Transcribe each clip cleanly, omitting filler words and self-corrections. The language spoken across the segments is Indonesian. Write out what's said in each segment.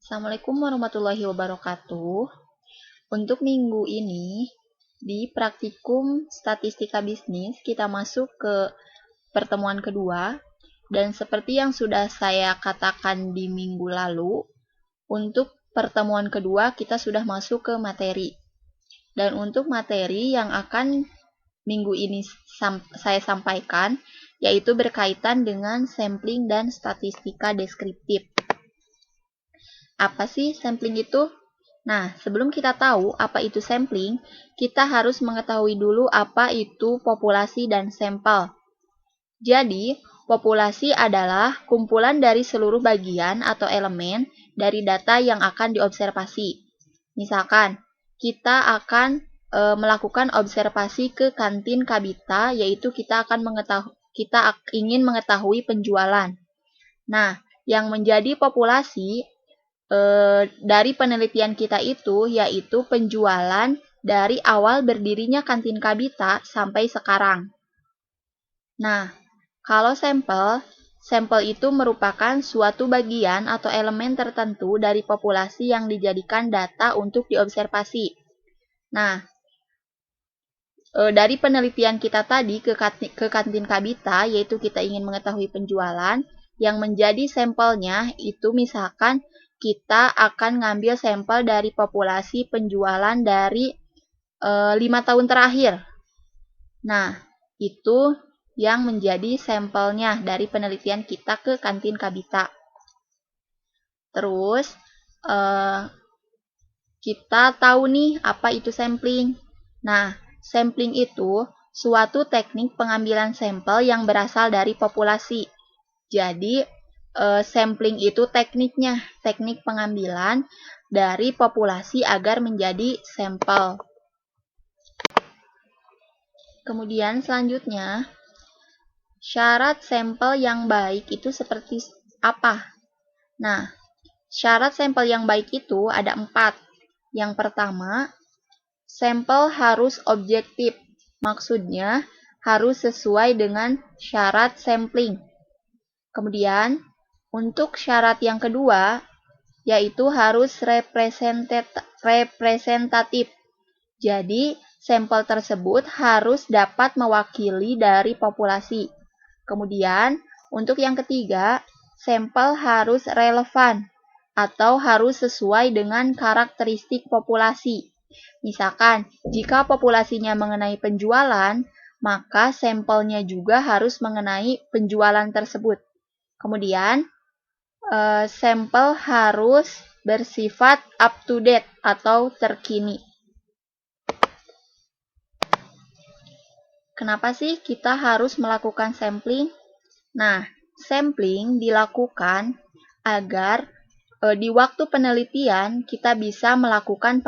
Assalamualaikum warahmatullahi wabarakatuh. Untuk minggu ini, di praktikum statistika bisnis, kita masuk ke pertemuan kedua. Dan seperti yang sudah saya katakan di minggu lalu, untuk pertemuan kedua kita sudah masuk ke materi. Dan untuk materi yang akan minggu ini saya sampaikan, yaitu berkaitan dengan sampling dan statistika deskriptif. Apa sih sampling itu? Nah, sebelum kita tahu apa itu sampling, kita harus mengetahui dulu apa itu populasi dan sampel. Jadi, populasi adalah kumpulan dari seluruh bagian atau elemen dari data yang akan diobservasi. Misalkan, kita akan melakukan observasi ke kantin Kabita, yaitu kita ingin mengetahui penjualan. Nah, yang menjadi populasi dari penelitian kita itu yaitu penjualan dari awal berdirinya kantin Kabita sampai sekarang. Nah, kalau sampel itu merupakan suatu bagian atau elemen tertentu dari populasi yang dijadikan data untuk diobservasi. Nah, dari penelitian kita tadi ke kantin Kabita, yaitu kita ingin mengetahui penjualan, yang menjadi sampelnya itu misalkan kita akan ngambil sampel dari populasi penjualan dari 5 tahun terakhir. Nah, itu yang menjadi sampelnya dari penelitian kita ke kantin Kabita. Terus, kita tahu nih apa itu sampling. Nah, sampling itu suatu teknik pengambilan sampel yang berasal dari populasi. Jadi, sampling itu tekniknya, teknik pengambilan dari populasi agar menjadi sampel. Kemudian selanjutnya, syarat sampel yang baik itu seperti apa? Nah, syarat sampel yang baik itu ada 4. Yang pertama, sampel harus objektif. Maksudnya, harus sesuai dengan syarat sampling. Kemudian, untuk syarat yang kedua, yaitu harus representatif. Jadi, sampel tersebut harus dapat mewakili dari populasi. Kemudian, untuk yang ketiga, sampel harus relevan atau harus sesuai dengan karakteristik populasi. Misalkan, jika populasinya mengenai penjualan, maka sampelnya juga harus mengenai penjualan tersebut. Kemudian, sampel harus bersifat up to date atau terkini. Kenapa sih kita harus melakukan sampling? Nah, sampling dilakukan agar di waktu penelitian kita bisa melakukan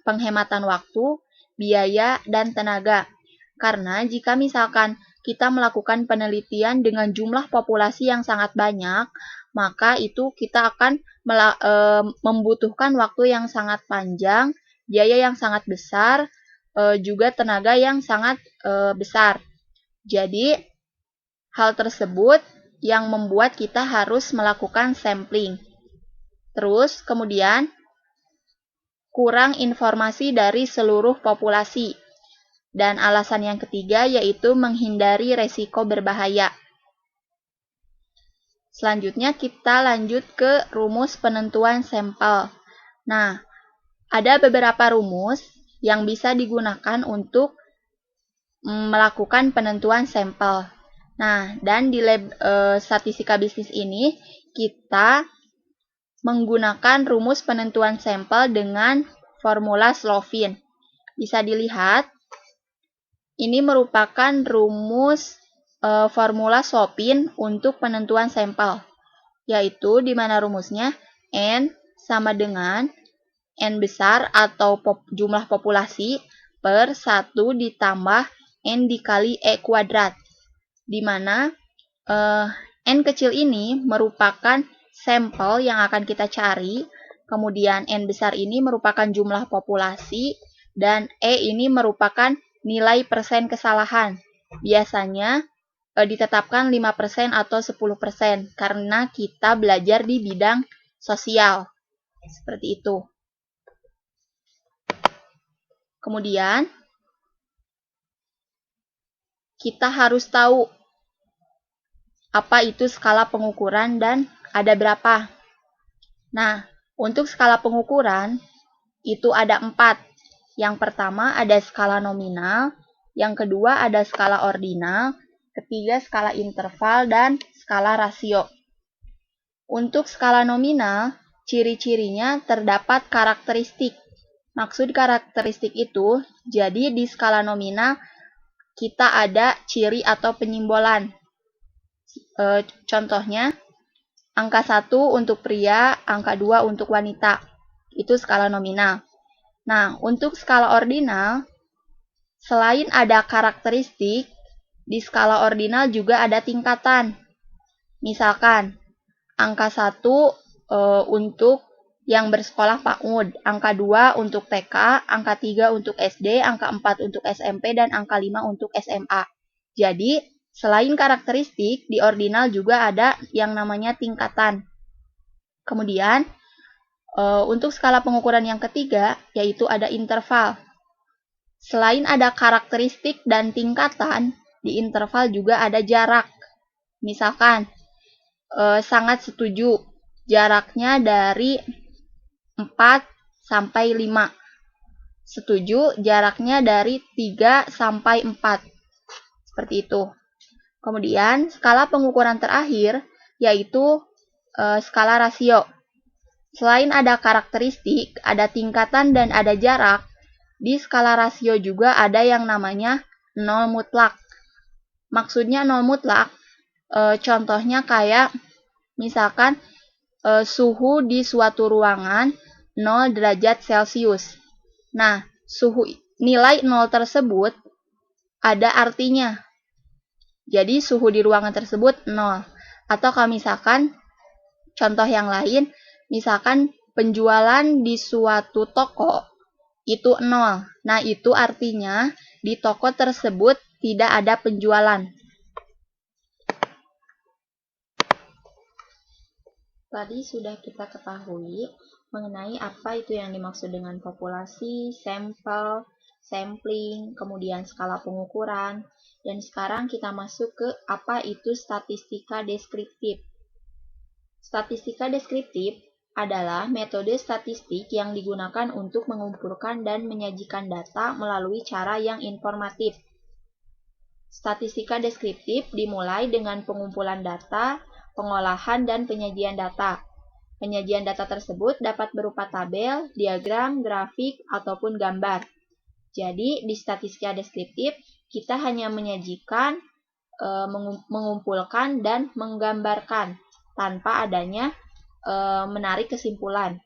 penghematan waktu, biaya, dan tenaga. Karena jika misalkan kita melakukan penelitian dengan jumlah populasi yang sangat banyak, maka itu kita akan membutuhkan waktu yang sangat panjang, biaya yang sangat besar, juga tenaga yang sangat besar. Jadi, hal tersebut yang membuat kita harus melakukan sampling. Terus, kemudian, kurang informasi dari seluruh populasi. Dan alasan yang ketiga yaitu menghindari resiko berbahaya. Selanjutnya kita lanjut ke rumus penentuan sampel. Nah, ada beberapa rumus yang bisa digunakan untuk melakukan penentuan sampel. Nah, dan di lab statistika bisnis ini kita menggunakan rumus penentuan sampel dengan formula Slovin. Bisa dilihat, ini merupakan rumus formula Slovin untuk penentuan sampel, yaitu di mana rumusnya N sama dengan N besar atau jumlah populasi per 1 ditambah N dikali E kuadrat, di mana N kecil ini merupakan sampel yang akan kita cari, kemudian N besar ini merupakan jumlah populasi, dan E ini merupakan nilai persen kesalahan. Biasanya ditetapkan 5% atau 10% karena kita belajar di bidang sosial. Seperti itu. Kemudian, kita harus tahu apa itu skala pengukuran dan ada berapa. Nah, untuk skala pengukuran, itu ada 4. Yang pertama ada skala nominal, yang kedua ada skala ordinal, ketiga skala interval, dan skala rasio. Untuk skala nominal, ciri-cirinya terdapat karakteristik. Maksud karakteristik itu, jadi di skala nominal kita ada ciri atau penyimbolan. Contohnya, angka 1 untuk pria, angka 2 untuk wanita. Itu skala nominal. Nah, untuk skala ordinal, selain ada karakteristik, di skala ordinal juga ada tingkatan. Misalkan, angka 1 untuk yang bersekolah PAUD, angka 2 untuk TK, angka 3 untuk SD, angka 4 untuk SMP, dan angka 5 untuk SMA. Jadi, selain karakteristik, di ordinal juga ada yang namanya tingkatan. Kemudian, untuk skala pengukuran yang ketiga, yaitu ada interval. Selain ada karakteristik dan tingkatan, di interval juga ada jarak. Misalkan, sangat setuju, jaraknya dari 4 sampai 5. Setuju, jaraknya dari 3 sampai 4. Seperti itu. Kemudian, skala pengukuran terakhir, yaitu skala rasio. Selain ada karakteristik, ada tingkatan, dan ada jarak, di skala rasio juga ada yang namanya 0 mutlak. Maksudnya 0 mutlak, contohnya kayak misalkan suhu di suatu ruangan 0 derajat Celcius. Nah, nilai 0 tersebut ada artinya. Jadi suhu di ruangan tersebut 0. Atau kalau misalkan contoh yang lain, misalkan penjualan di suatu toko itu 0. Nah, itu artinya di toko tersebut tidak ada penjualan. Tadi sudah kita ketahui mengenai apa itu yang dimaksud dengan populasi, sampel, sampling, kemudian skala pengukuran, dan sekarang kita masuk ke apa itu statistika deskriptif. Statistika deskriptif adalah metode statistik yang digunakan untuk mengumpulkan dan menyajikan data melalui cara yang informatif. Statistika deskriptif dimulai dengan pengumpulan data, pengolahan, dan penyajian data. Penyajian data tersebut dapat berupa tabel, diagram, grafik, ataupun gambar. Jadi, di statistika deskriptif, kita hanya menyajikan, mengumpulkan, dan menggambarkan tanpa adanya menarik kesimpulan.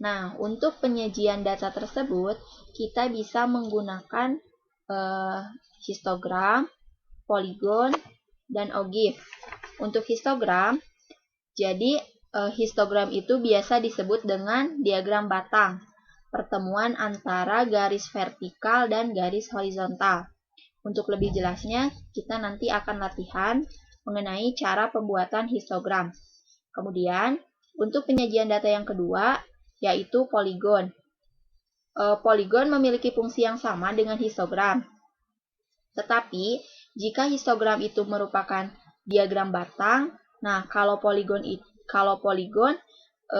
Nah, untuk penyajian data tersebut, kita bisa menggunakan histogram, poligon, dan OGIF. Untuk histogram, jadi histogram itu biasa disebut dengan diagram batang, pertemuan antara garis vertikal dan garis horizontal. Untuk lebih jelasnya, kita nanti akan latihan mengenai cara pembuatan histogram. Kemudian, untuk penyajian data yang kedua, yaitu poligon. Poligon memiliki fungsi yang sama dengan histogram. Tetapi, jika histogram itu merupakan diagram batang, nah kalau poligon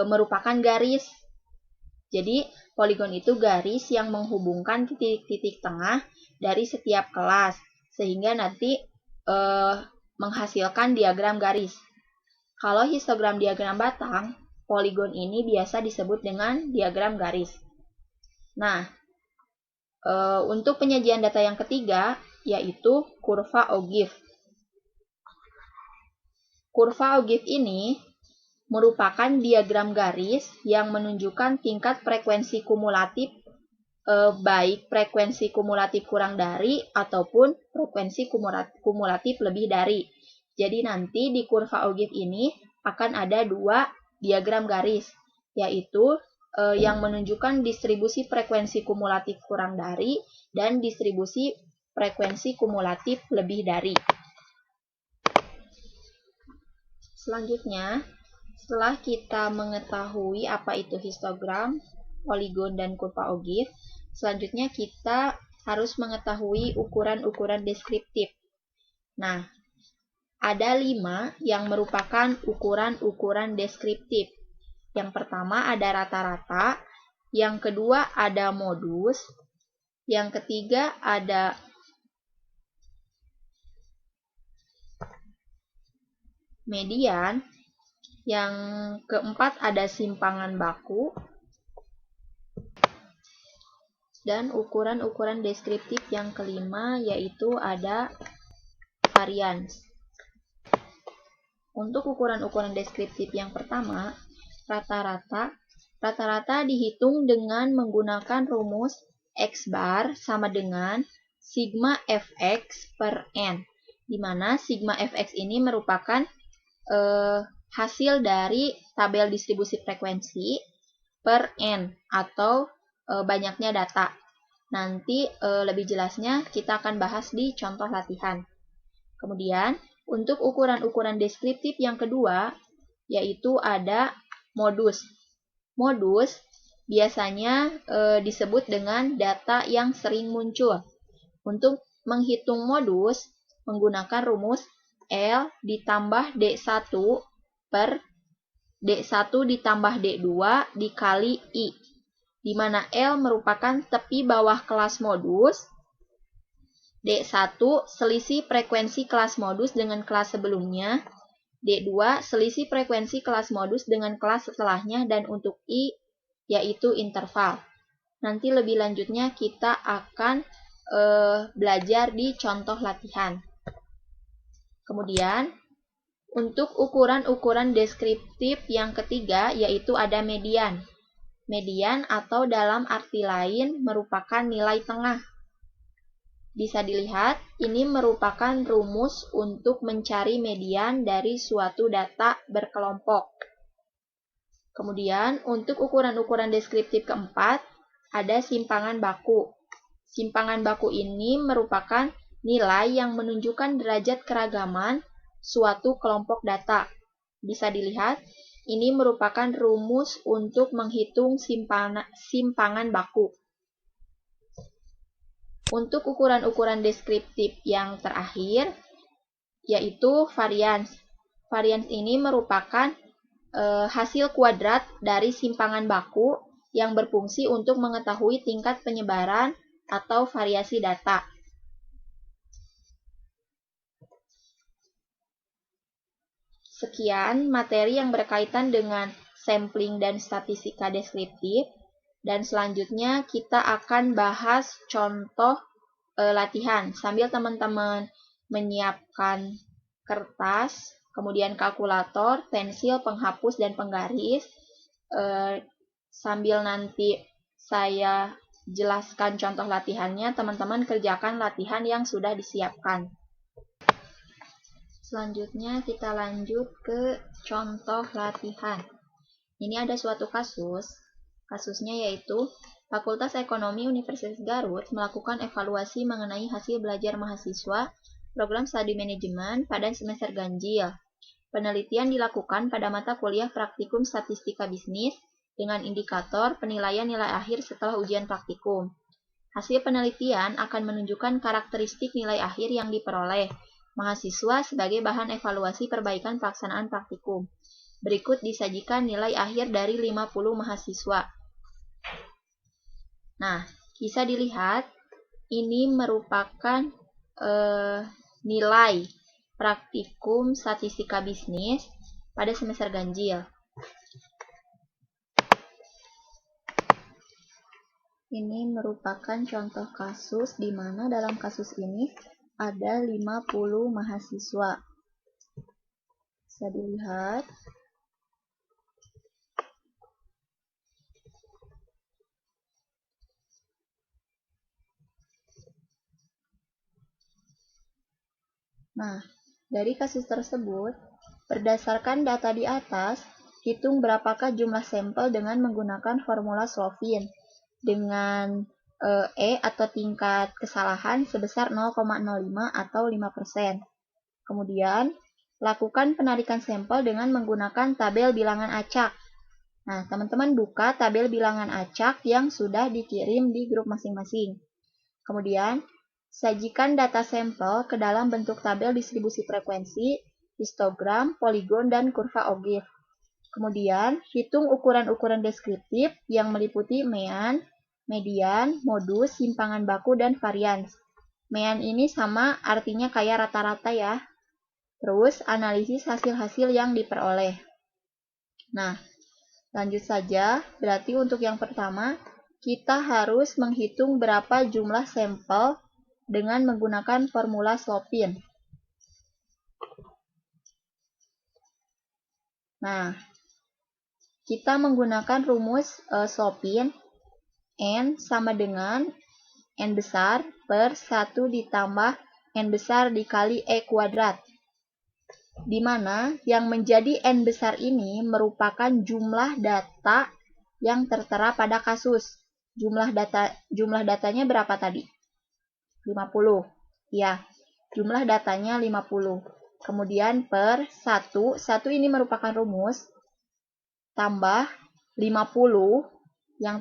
merupakan garis. Jadi, poligon itu garis yang menghubungkan titik-titik tengah dari setiap kelas, sehingga nanti menghasilkan diagram garis. Kalau histogram diagram batang, poligon ini biasa disebut dengan diagram garis. Nah, untuk penyajian data yang ketiga, yaitu kurva OGIF. Kurva OGIF ini merupakan diagram garis yang menunjukkan tingkat frekuensi kumulatif, baik frekuensi kumulatif kurang dari ataupun frekuensi kumulatif lebih dari. Jadi nanti di kurva OGIF ini akan ada 2 diagram garis, yaitu yang menunjukkan distribusi frekuensi kumulatif kurang dari dan distribusi frekuensi kumulatif lebih dari. Selanjutnya, setelah kita mengetahui apa itu histogram, poligon, dan kurva Ogive, selanjutnya kita harus mengetahui ukuran-ukuran deskriptif. Nah, ada 5 yang merupakan ukuran-ukuran deskriptif. Yang pertama ada rata-rata, yang kedua ada modus, yang ketiga ada median, yang keempat ada simpangan baku, dan ukuran-ukuran deskriptif yang kelima yaitu ada varians. Untuk ukuran-ukuran deskriptif yang pertama, rata-rata dihitung dengan menggunakan rumus X bar sama dengan sigma fx per n, di mana sigma fx ini merupakan hasil dari tabel distribusi frekuensi per n atau banyaknya data. Nanti lebih jelasnya kita akan bahas di contoh latihan. Kemudian untuk ukuran-ukuran deskriptif yang kedua yaitu ada modus. Modus biasanya disebut dengan data yang sering muncul. Untuk menghitung modus menggunakan rumus L ditambah D1 per D1 ditambah D2 dikali I, di mana L merupakan tepi bawah kelas modus, D1 selisih frekuensi kelas modus dengan kelas sebelumnya, D2 selisih frekuensi kelas modus dengan kelas setelahnya, dan untuk I yaitu interval. Nanti lebih lanjutnya kita akan belajar di contoh latihan. Kemudian, untuk ukuran-ukuran deskriptif yang ketiga yaitu ada median. Median atau dalam arti lain merupakan nilai tengah. Bisa dilihat, ini merupakan rumus untuk mencari median dari suatu data berkelompok. Kemudian, untuk ukuran-ukuran deskriptif keempat, ada simpangan baku. Simpangan baku ini merupakan nilai yang menunjukkan derajat keragaman suatu kelompok data. Bisa dilihat, ini merupakan rumus untuk menghitung simpangan baku. Untuk ukuran-ukuran deskriptif yang terakhir, yaitu varians. Varians ini merupakan hasil kuadrat dari simpangan baku yang berfungsi untuk mengetahui tingkat penyebaran atau variasi data. Sekian materi yang berkaitan dengan sampling dan statistika deskriptif, dan selanjutnya kita akan bahas contoh latihan sambil teman-teman menyiapkan kertas, kemudian kalkulator, pensil, penghapus, dan penggaris. Sambil nanti saya jelaskan contoh latihannya, teman-teman kerjakan latihan yang sudah disiapkan. Selanjutnya kita lanjut ke contoh latihan. Ini ada suatu kasusnya yaitu Fakultas Ekonomi Universitas Garut melakukan evaluasi mengenai hasil belajar mahasiswa program studi manajemen pada semester ganjil. Penelitian dilakukan pada mata kuliah praktikum statistika bisnis dengan indikator penilaian nilai akhir setelah ujian praktikum. Hasil penelitian akan menunjukkan karakteristik nilai akhir yang diperoleh mahasiswa sebagai bahan evaluasi perbaikan pelaksanaan praktikum. Berikut disajikan nilai akhir dari 50 mahasiswa. Nah, bisa dilihat ini merupakan nilai praktikum statistika bisnis pada semester ganjil. Ini merupakan contoh kasus di mana dalam kasus ini ada 50 mahasiswa. Bisa dilihat. Nah, dari kasus tersebut, berdasarkan data di atas, hitung berapakah jumlah sampel dengan menggunakan formula Slovin dengan E atau tingkat kesalahan sebesar 0,05 atau 5%. Kemudian, lakukan penarikan sampel dengan menggunakan tabel bilangan acak. Nah, teman-teman buka tabel bilangan acak yang sudah dikirim di grup masing-masing. Kemudian, sajikan data sampel ke dalam bentuk tabel distribusi frekuensi, histogram, poligon, dan kurva Ogilvy. Kemudian, hitung ukuran-ukuran deskriptif yang meliputi mean, median, modus, simpangan baku, dan varians. Mean ini sama artinya kayak rata-rata ya. Terus, analisis hasil-hasil yang diperoleh. Nah, lanjut saja. Berarti untuk yang pertama, kita harus menghitung berapa jumlah sampel dengan menggunakan formula Slopin. Nah, kita menggunakan rumus Slopin. N sama dengan N besar per 1 ditambah N besar dikali E kuadrat. Di mana yang menjadi N besar ini merupakan jumlah data yang tertera pada kasus. Jumlah datanya berapa tadi? 50. Ya, jumlah datanya 50. Kemudian per 1 ini merupakan rumus, tambah 50 yang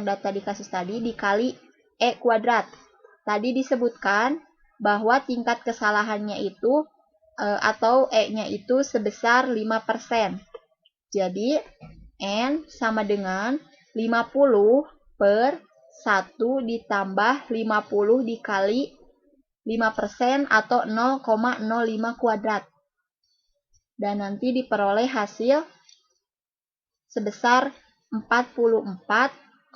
data di kasus tadi dikali E kuadrat. Tadi disebutkan bahwa tingkat kesalahannya itu atau E-nya itu sebesar 5%. Jadi, N sama dengan 50 per 1 ditambah 50 dikali 5% atau 0,05 kuadrat. Dan nanti diperoleh hasil sebesar 44,44.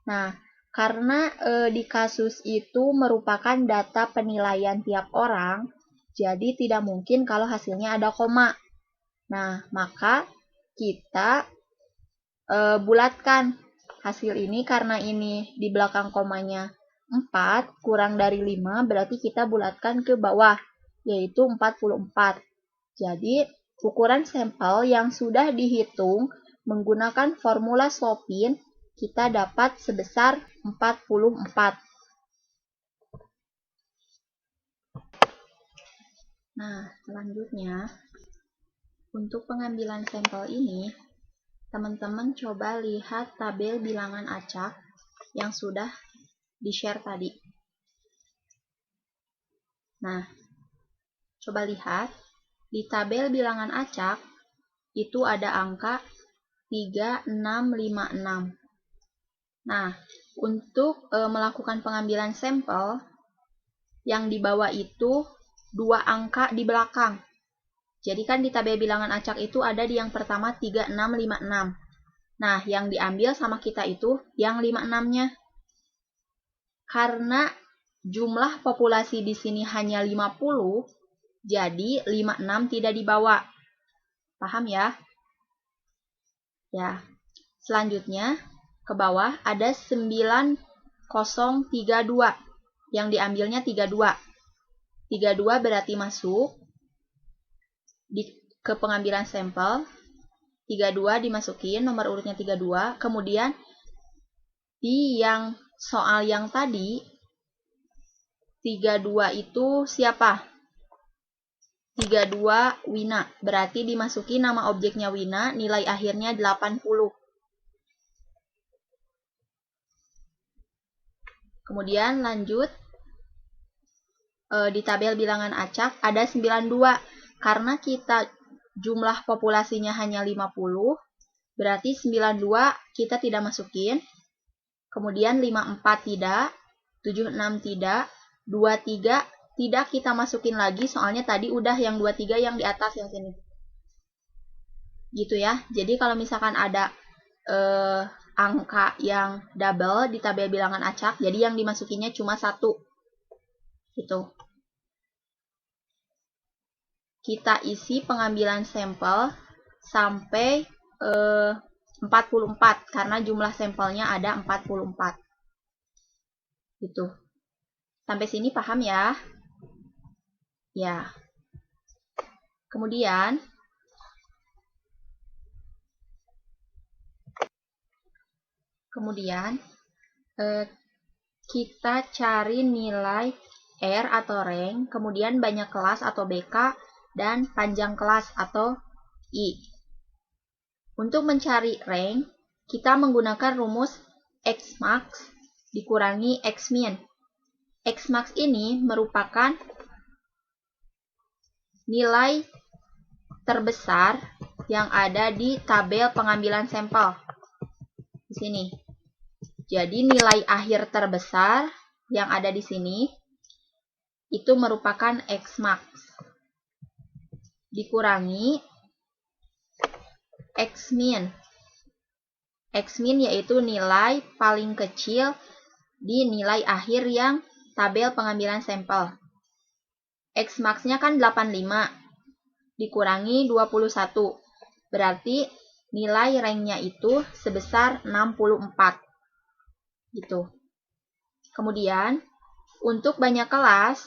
Nah, karena di kasus itu merupakan data penilaian tiap orang, jadi tidak mungkin kalau hasilnya ada koma. Nah, maka kita bulatkan hasil ini, karena ini di belakang komanya 4 kurang dari 5, berarti kita bulatkan ke bawah, yaitu 44. Jadi, ukuran sampel yang sudah dihitung menggunakan formula Slopin, kita dapat sebesar 44. Nah, selanjutnya, untuk pengambilan sampel ini, teman-teman coba lihat tabel bilangan acak yang sudah di-share tadi. Nah, coba lihat, di tabel bilangan acak, itu ada angka 3656. Nah, untuk melakukan pengambilan sampel, yang di bawah itu 2 angka di belakang. Jadi kan di tabel bilangan acak itu ada di yang pertama 3656. Nah, yang diambil sama kita itu yang 56-nya. Karena jumlah populasi di sini hanya 50, jadi 56 tidak dibawa. Paham ya? Ya. Selanjutnya, ke bawah ada 9032. Yang diambilnya 32. 32 berarti masuk ke pengambilan sampel. 32 dimasukin, nomor urutnya 32. Kemudian di yang soal yang tadi, 32 itu siapa? 32 Wina. Berarti dimasuki nama objeknya Wina, nilai akhirnya 80. Kemudian lanjut, di tabel bilangan acak ada 92. Karena kita jumlah populasinya hanya 50, berarti 92 kita tidak masukin. Kemudian 54 tidak, 76 tidak, 23 tidak kita masukin lagi, soalnya tadi udah yang 23 yang di atas yang sini. Gitu ya. Jadi kalau misalkan ada angka yang double di tabel bilangan acak, jadi yang dimasukinnya cuma 1. Gitu. Kita isi pengambilan sampel sampai 44, karena jumlah sampelnya ada 44. Gitu. Sampai sini paham ya? Ya. Kemudian, kita cari nilai R atau rank, kemudian banyak kelas atau BK, dan panjang kelas atau I. Untuk mencari rank, kita menggunakan rumus Xmax dikurangi Xmin. Xmax ini merupakan nilai terbesar yang ada di tabel pengambilan sampel. Di sini. Jadi nilai akhir terbesar yang ada di sini itu merupakan Xmax dikurangi Xmin. Xmin yaitu nilai paling kecil di nilai akhir yang tabel pengambilan sampel. Xmax-nya kan 85 dikurangi 21. Berarti nilai rank-nya itu sebesar 64. Gitu. Kemudian, untuk banyak kelas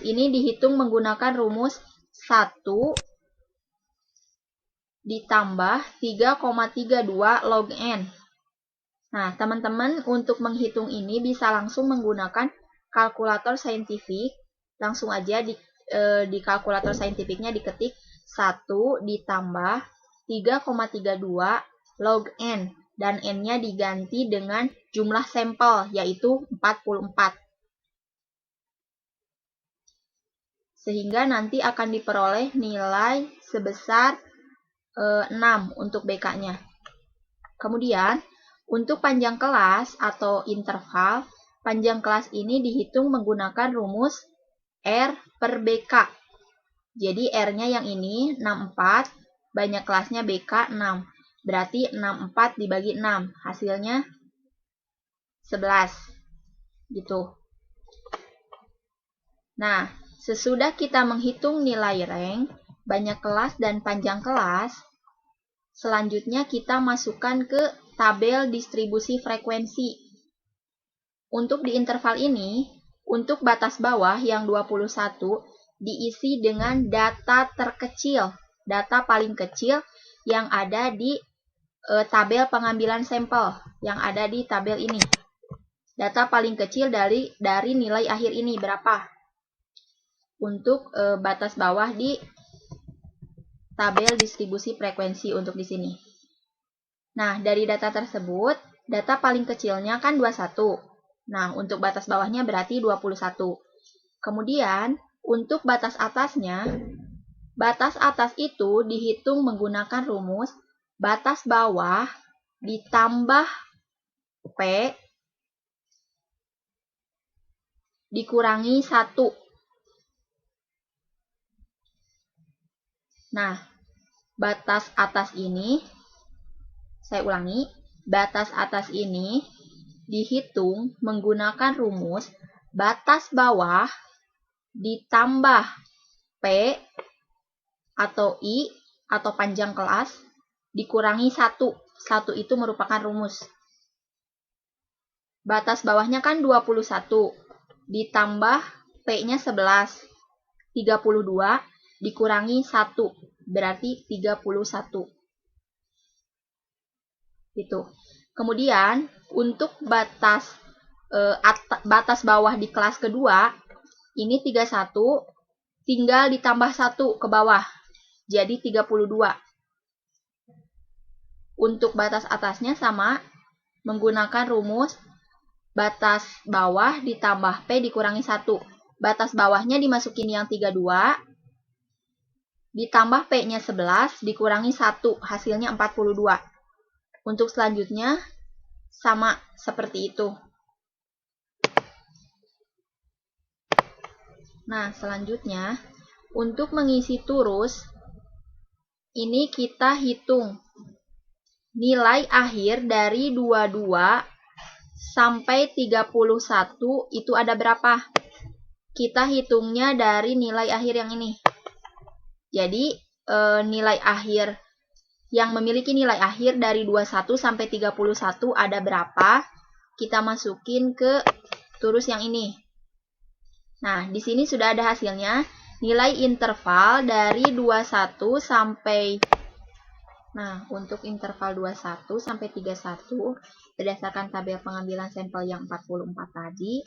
ini dihitung menggunakan rumus 1 ditambah 3,32 log N. Nah, teman-teman untuk menghitung ini bisa langsung menggunakan kalkulator saintifik. Langsung aja di kalkulator saintifiknya diketik 1 ditambah 3,32 log N. Dan N-nya diganti dengan jumlah sampel, yaitu 44. Sehingga nanti akan diperoleh nilai sebesar 6 untuk BK-nya. Kemudian, untuk panjang kelas atau interval, panjang kelas ini dihitung menggunakan rumus R per BK. Jadi R-nya yang ini 64, banyak kelasnya BK 6. Berarti 64 dibagi 6, hasilnya 11. Gitu. Nah, sesudah kita menghitung nilai rank, banyak kelas dan panjang kelas, selanjutnya kita masukkan ke tabel distribusi frekuensi. Untuk di interval ini, untuk batas bawah yang 21 diisi dengan data terkecil, data paling kecil yang ada di tabel pengambilan sampel, yang ada di tabel ini. Data paling kecil dari nilai akhir ini berapa? Untuk batas bawah di tabel distribusi frekuensi untuk di sini. Nah, dari data tersebut, data paling kecilnya kan 21. Nah, untuk batas bawahnya berarti 21. Kemudian, untuk batas atasnya, batas atas itu dihitung menggunakan rumus batas bawah ditambah P dikurangi 1. Nah, batas atas ini, saya ulangi, batas atas ini dihitung menggunakan rumus batas bawah ditambah P atau I atau panjang kelas dikurangi 1. 1 itu merupakan rumus. Batas bawahnya kan 21 ditambah P-nya 11. 32 dikurangi 1 berarti 31. Gitu. Kemudian untuk batas bawah di kelas kedua ini 31 tinggal ditambah 1 ke bawah. Jadi 32. Untuk batas atasnya sama menggunakan rumus batas bawah ditambah P dikurangi 1. Batas bawahnya dimasukin yang 32 ditambah P-nya 11 dikurangi 1, hasilnya 42. Untuk selanjutnya sama seperti itu. Nah, selanjutnya untuk mengisi turus ini kita hitung nilai akhir dari 22 sampai 31 itu ada berapa? Kita hitungnya dari nilai akhir yang ini. Jadi, nilai akhir yang memiliki nilai akhir dari 21 sampai 31 ada berapa? Kita masukin ke turus yang ini. Nah, di sini sudah ada hasilnya. Nilai interval dari 21 sampai untuk interval 21 sampai 31 berdasarkan tabel pengambilan sampel yang 44 tadi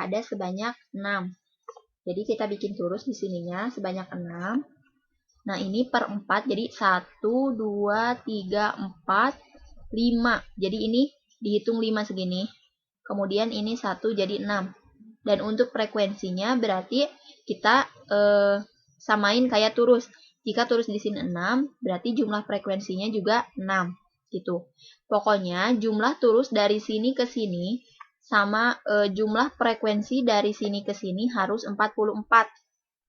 ada sebanyak 6. Jadi kita bikin terus di sininya sebanyak 6. Nah, ini per 4, jadi 1, 2, 3, 4, 5. Jadi ini dihitung 5 segini. Kemudian ini 1 jadi 6. Dan untuk frekuensinya berarti kita samain kayak turus. Jika turus di sini 6, berarti jumlah frekuensinya juga 6. Gitu. Pokoknya jumlah turus dari sini ke sini sama jumlah frekuensi dari sini ke sini harus 44.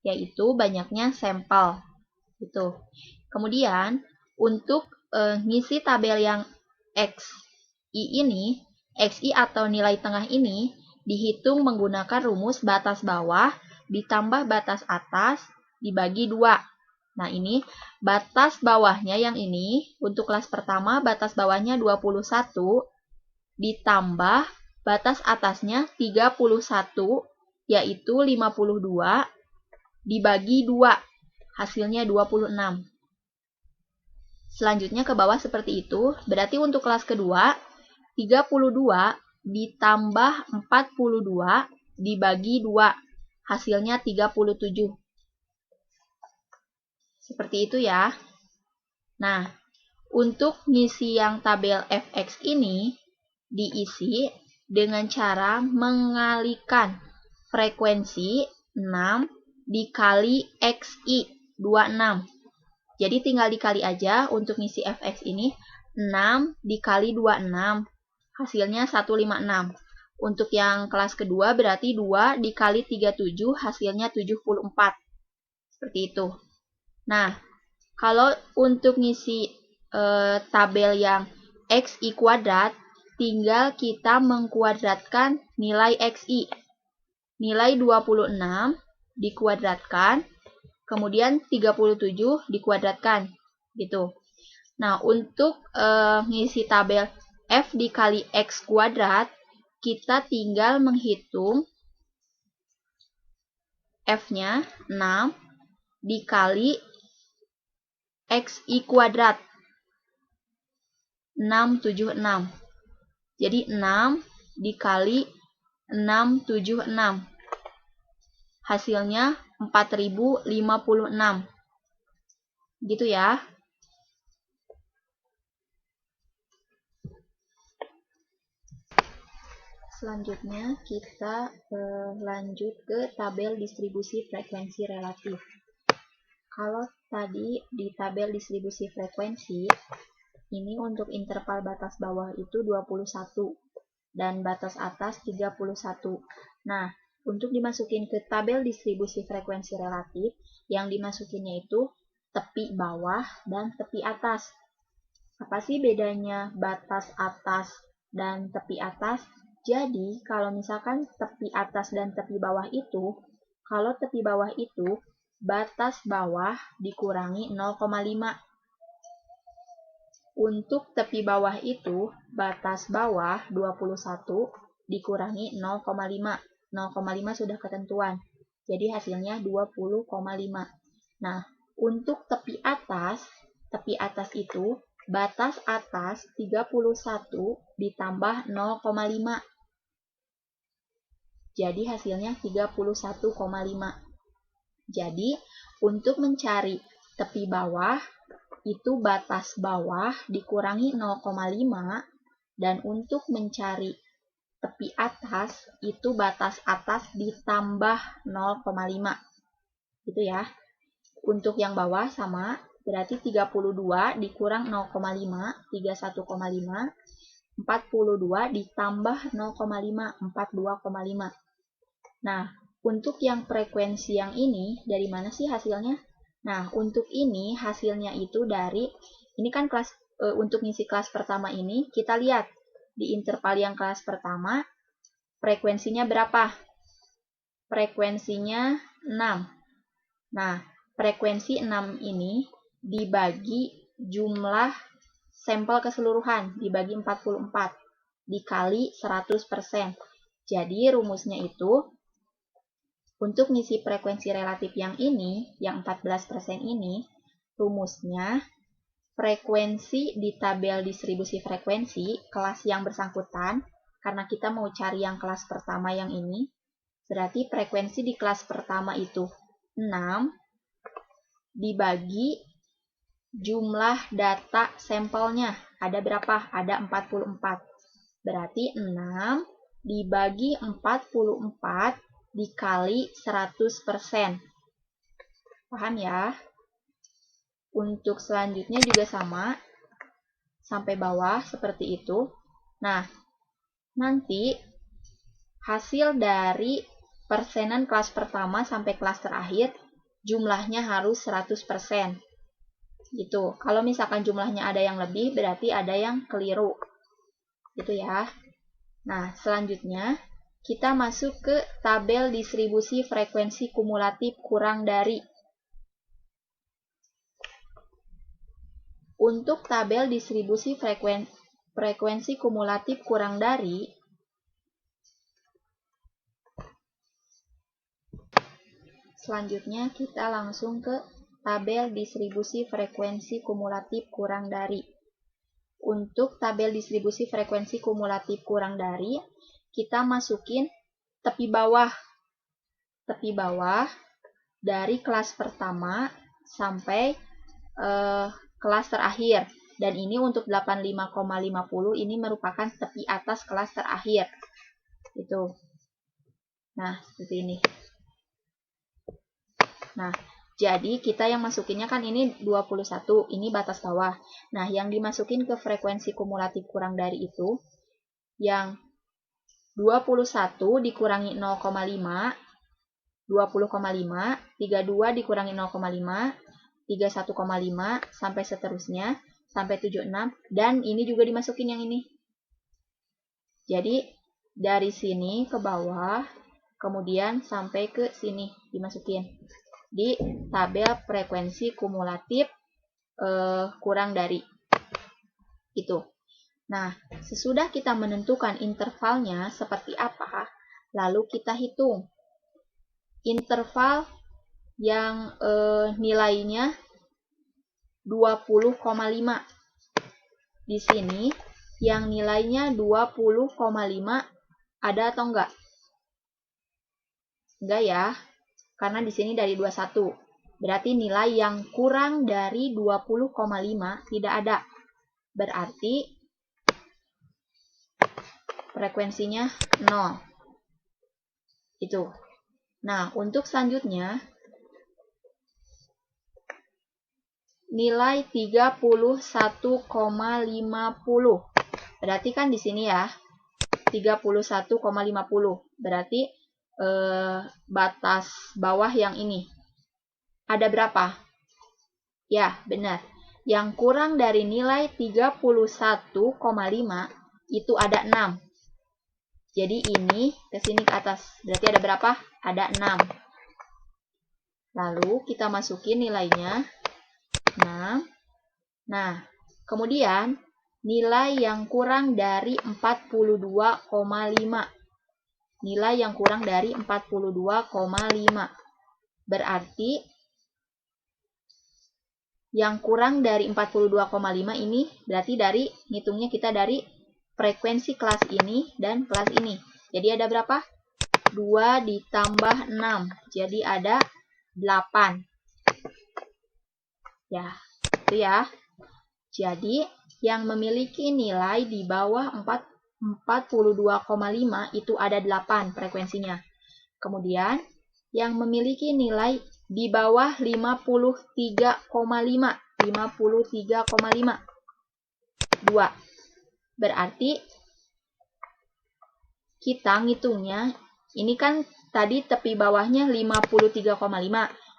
Yaitu banyaknya sampel. Gitu. Kemudian untuk ngisi tabel yang XI ini, XI atau nilai tengah ini dihitung menggunakan rumus batas bawah ditambah batas atas dibagi 2. Nah, ini batas bawahnya yang ini, untuk kelas pertama batas bawahnya 21 ditambah batas atasnya 31, yaitu 52 dibagi 2, hasilnya 26. Selanjutnya ke bawah seperti itu, berarti untuk kelas kedua, 32 ditambah 42 dibagi 2, hasilnya 37. Seperti itu ya. Nah, untuk ngisi yang tabel fx ini, diisi dengan cara mengalikan frekuensi 6 dikali xi, 26. Jadi tinggal dikali aja untuk ngisi fx ini, 6 dikali 26, hasilnya 156. Untuk yang kelas kedua berarti 2 dikali 37, hasilnya 74. Seperti itu. Nah, kalau untuk ngisi tabel yang xi kuadrat, tinggal kita mengkuadratkan nilai xi. Nilai 26 dikuadratkan, kemudian 37 dikuadratkan. Gitu. Nah, untuk ngisi tabel f dikali x kuadrat, kita tinggal menghitung f-nya 6 dikali xi kuadrat, 676. Jadi 6 dikali 676. Hasilnya 4056. Gitu ya. Selanjutnya kita lanjut ke tabel distribusi frekuensi relatif. Kalau tadi di tabel distribusi frekuensi, ini untuk interval batas bawah itu 21 dan batas atas 31. Nah, untuk dimasukin ke tabel distribusi frekuensi relatif, yang dimasukinnya itu tepi bawah dan tepi atas. Apa sih bedanya batas atas dan tepi atas? Jadi, kalau misalkan tepi atas dan tepi bawah itu, kalau tepi bawah itu, batas bawah dikurangi 0,5. Untuk tepi bawah itu, batas bawah 21 dikurangi 0,5. 0,5 sudah ketentuan. Jadi hasilnya 20,5. Nah, untuk tepi atas itu, batas atas 31 ditambah 0,5. Jadi hasilnya 31,5. Jadi, untuk mencari tepi bawah, itu batas bawah dikurangi 0,5, dan untuk mencari tepi atas, itu batas atas ditambah 0,5. Gitu ya. Untuk yang bawah sama, berarti 32 dikurang 0,5, 31,5. 42 ditambah 0,5, 42,5. Nah, untuk yang frekuensi yang ini, dari mana sih hasilnya? Nah, untuk ini hasilnya itu dari, ini kan kelas untuk ngisi kelas pertama ini, kita lihat di interval yang kelas pertama, frekuensinya berapa? Frekuensinya 6. Nah, frekuensi 6 ini dibagi jumlah sampel keseluruhan, dibagi 44, dikali 100%. Jadi, rumusnya itu, untuk ngisi frekuensi relatif yang ini, yang 14% ini, rumusnya frekuensi di tabel distribusi frekuensi, kelas yang bersangkutan, karena kita mau cari yang kelas pertama yang ini, Berarti frekuensi di kelas pertama itu 6 dibagi jumlah data sampelnya. Ada berapa? Ada 44. Berarti 6 dibagi 44 dikali 100%. Paham ya? Untuk selanjutnya juga sama. Sampai bawah seperti itu. Nah, nanti hasil dari persenan kelas pertama sampai kelas terakhir jumlahnya harus 100%. Gitu. Kalau misalkan jumlahnya ada yang lebih, berarti ada yang keliru. Gitu ya. Nah, selanjutnya kita masuk ke tabel distribusi frekuensi kumulatif kurang dari. Untuk tabel distribusi frekuensi kumulatif kurang dari, selanjutnya kita langsung ke tabel distribusi frekuensi kumulatif kurang dari. Untuk tabel distribusi frekuensi kumulatif kurang dari, kita masukin tepi bawah. Tepi bawah dari kelas pertama sampai kelas terakhir. Dan ini untuk 85,50 ini merupakan tepi atas kelas terakhir. Itu. Nah, seperti ini. Nah, jadi kita yang masukinnya kan ini 21, ini batas bawah. Nah, yang dimasukin ke frekuensi kumulatif kurang dari itu, yang 21 dikurangi 0,5, 20,5, 32 dikurangi 0,5, 31,5, sampai seterusnya, sampai 76, dan ini juga dimasukin yang ini. Jadi, dari sini ke bawah, kemudian sampai ke sini dimasukin. Di tabel frekuensi kumulatif kurang dari itu. Nah, sesudah kita menentukan intervalnya seperti apa, lalu kita hitung interval yang nilainya 20,5. Di sini yang nilainya 20,5 ada atau enggak? Enggak ya. Karena di sini dari 21. Berarti nilai yang kurang dari 20,5 tidak ada. Berarti frekuensinya 0. Itu. Nah, untuk selanjutnya nilai 31,50. Berarti kan di sini ya 31,50. Berarti batas bawah yang ini. Ada berapa? Ya, benar. Yang kurang dari nilai 31,5 itu ada 6. Jadi ini ke sini ke atas. Berarti ada berapa? Ada 6. Lalu kita masukin nilainya 6. Nah, kemudian nilai yang kurang dari 42,5. Nilai yang kurang dari 42,5. Berarti yang kurang dari 42,5 ini berarti dari ngitungnya kita dari frekuensi kelas ini dan kelas ini. Jadi ada berapa? 2 ditambah 6. Jadi ada 8. Ya, itu ya. Jadi yang memiliki nilai di bawah 42,5 itu ada 8 frekuensinya. Kemudian yang memiliki nilai di bawah 53,5. 53,5. 2. Berarti kita ngitungnya, ini kan tadi tepi bawahnya 53,5.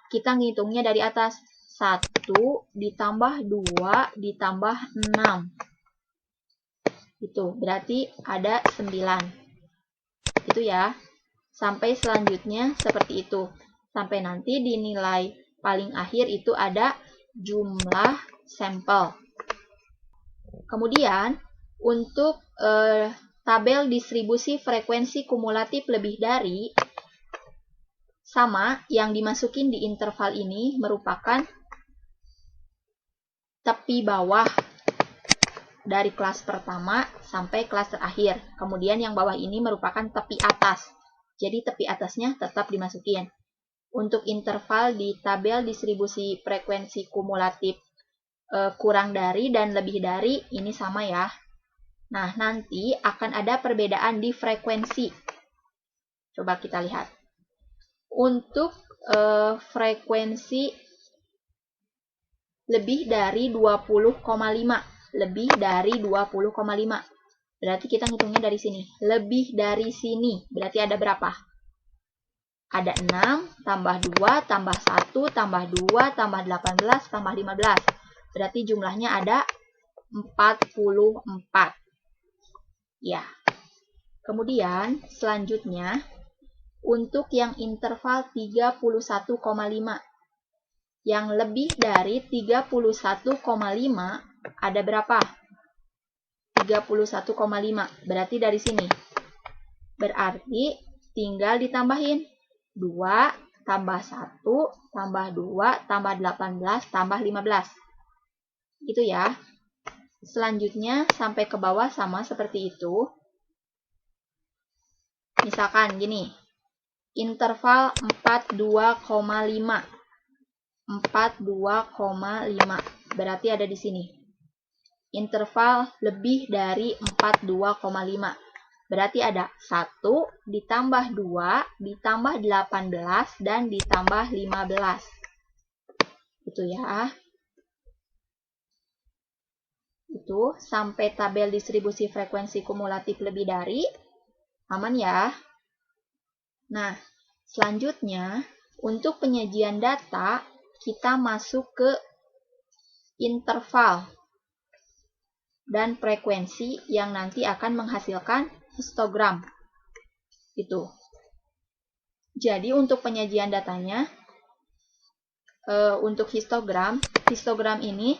Kita ngitungnya dari atas. 1 ditambah 2 ditambah 6. Itu berarti ada 9. Itu ya. Sampai selanjutnya seperti itu. Sampai nanti di nilai paling akhir itu ada jumlah sampel. Kemudian untuk tabel distribusi frekuensi kumulatif lebih dari, sama yang dimasukin di interval ini merupakan tepi bawah dari kelas pertama sampai kelas terakhir. Kemudian yang bawah ini merupakan tepi atas. Jadi tepi atasnya tetap dimasukin. Untuk interval di tabel distribusi frekuensi kumulatif kurang dari dan lebih dari, ini sama ya. Nah, nanti akan ada perbedaan di frekuensi. Coba kita lihat. Untuk frekuensi lebih dari 20,5. Lebih dari 20,5. Berarti kita ngitungnya dari sini. Lebih dari sini. Berarti ada berapa? Ada 6, tambah 2, tambah 1, tambah 2, tambah 18, tambah 15. Berarti jumlahnya ada 44. Ya. Kemudian, selanjutnya, untuk yang interval 31,5. Yang lebih dari 31,5 ada berapa? 31,5. Berarti dari sini. Berarti tinggal ditambahin. 2, tambah 1, tambah 2, tambah 18, tambah 15. Itu ya. Selanjutnya sampai ke bawah sama seperti itu. Misalkan gini. Interval 42,5. 42,5. Berarti ada di sini. Interval lebih dari 42,5. Berarti ada 1, ditambah 2, ditambah 18, dan ditambah 15. Itu ya. Itu sampai tabel distribusi frekuensi kumulatif lebih dari. Aman ya. Nah, selanjutnya untuk penyajian data kita masuk ke interval dan frekuensi yang nanti akan menghasilkan histogram. Itu. Jadi untuk penyajian datanya, untuk histogram ini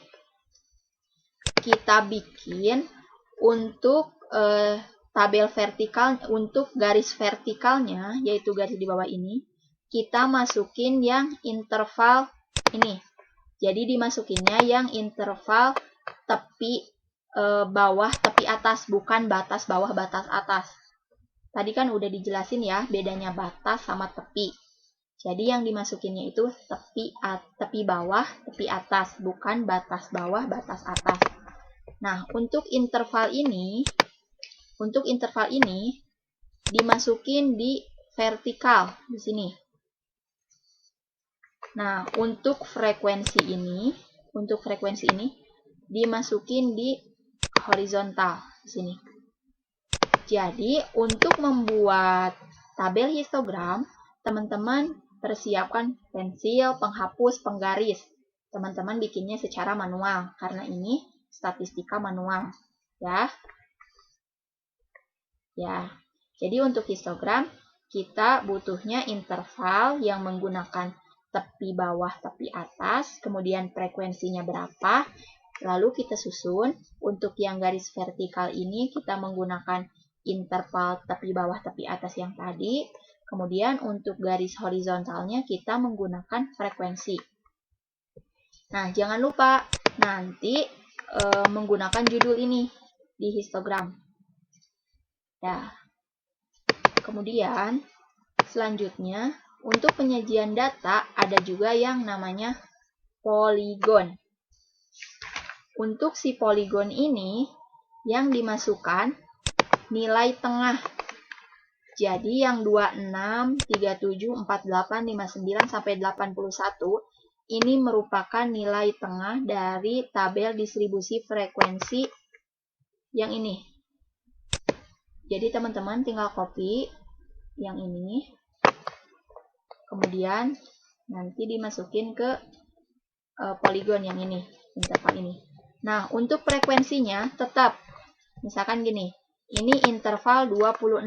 kita bikin untuk tabel vertikal, untuk garis vertikalnya, yaitu garis di bawah ini, kita masukin yang interval ini. Jadi dimasukinnya yang interval tepi bawah, tepi atas, bukan batas bawah, batas atas. Tadi kan udah dijelasin ya, bedanya batas sama tepi. Jadi yang dimasukinnya itu tepi bawah, tepi atas, bukan batas bawah, batas atas. Nah, untuk interval ini dimasukin di vertikal di sini. Nah, untuk frekuensi ini dimasukin di horizontal di sini. Jadi, untuk membuat tabel histogram, teman-teman persiapkan pensil, penghapus, penggaris. Teman-teman bikinnya secara manual, karena ini statistika manual. Ya. Jadi, untuk histogram, kita butuhnya interval yang menggunakan tepi bawah, tepi atas, kemudian frekuensinya berapa, lalu kita susun. Untuk yang garis vertikal ini, kita menggunakan interval tepi bawah, tepi atas yang tadi. Kemudian untuk garis horizontalnya kita menggunakan frekuensi. Nah, jangan lupa nanti menggunakan judul ini di histogram. Ya. Kemudian selanjutnya untuk penyajian data ada juga yang namanya poligon. Untuk si poligon ini yang dimasukkan nilai tengah. Jadi yang 26, 37, 48, 59, sampai 81 ini merupakan nilai tengah dari tabel distribusi frekuensi yang ini. Jadi teman-teman tinggal copy yang ini. Kemudian nanti dimasukin ke poligon yang ini, interval ini. Nah, untuk frekuensinya tetap misalkan gini. Ini interval 26,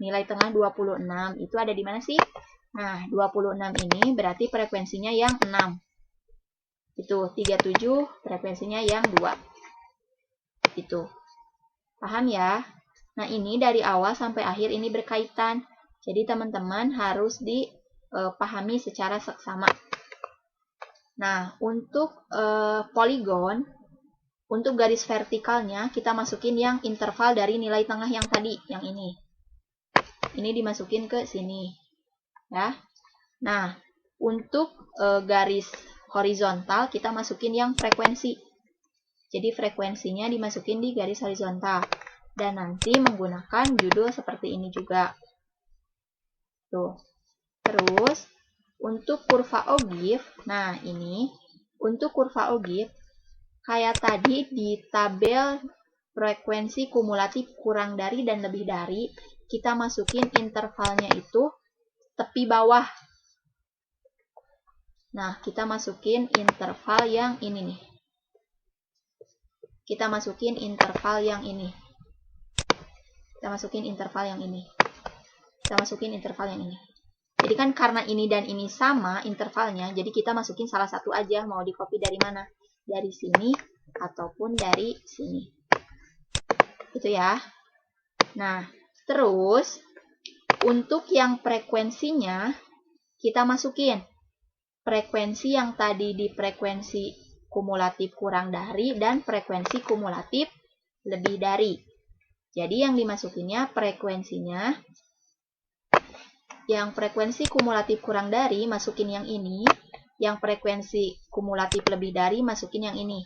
nilai tengah 26, itu ada di mana sih? Nah, 26 ini berarti frekuensinya yang 6. Itu, 37 frekuensinya yang 2. Itu. Paham ya? Nah, ini dari awal sampai akhir ini berkaitan. Jadi, teman-teman harus dipahami secara seksama. Nah, untuk poligon, untuk garis vertikalnya, kita masukin yang interval dari nilai tengah yang tadi, yang ini. ini dimasukin ke sini. Ya. Nah, untuk garis horizontal kita masukin yang frekuensi. Jadi frekuensinya dimasukin di garis horizontal. Dan nanti menggunakan judul seperti ini juga. Tuh. Terus, untuk kurva ogive, nah ini, untuk kurva ogive, kayak tadi di tabel frekuensi kumulatif kurang dari dan lebih dari, kita masukin intervalnya itu tepi bawah. Nah, kita masukin interval yang ini nih. Kita masukin interval yang ini. Kita masukin interval yang ini. Kita masukin interval yang ini. Jadi kan karena ini dan ini sama intervalnya, jadi kita masukin salah satu aja, mau di copy dari mana? Dari sini ataupun dari sini. Gitu ya. Nah, terus untuk yang frekuensinya kita masukin frekuensi yang tadi di frekuensi kumulatif kurang dari dan frekuensi kumulatif lebih dari. Jadi yang dimasukinnya frekuensinya, yang frekuensi kumulatif kurang dari masukin yang ini, yang frekuensi kumulatif lebih dari masukin yang ini.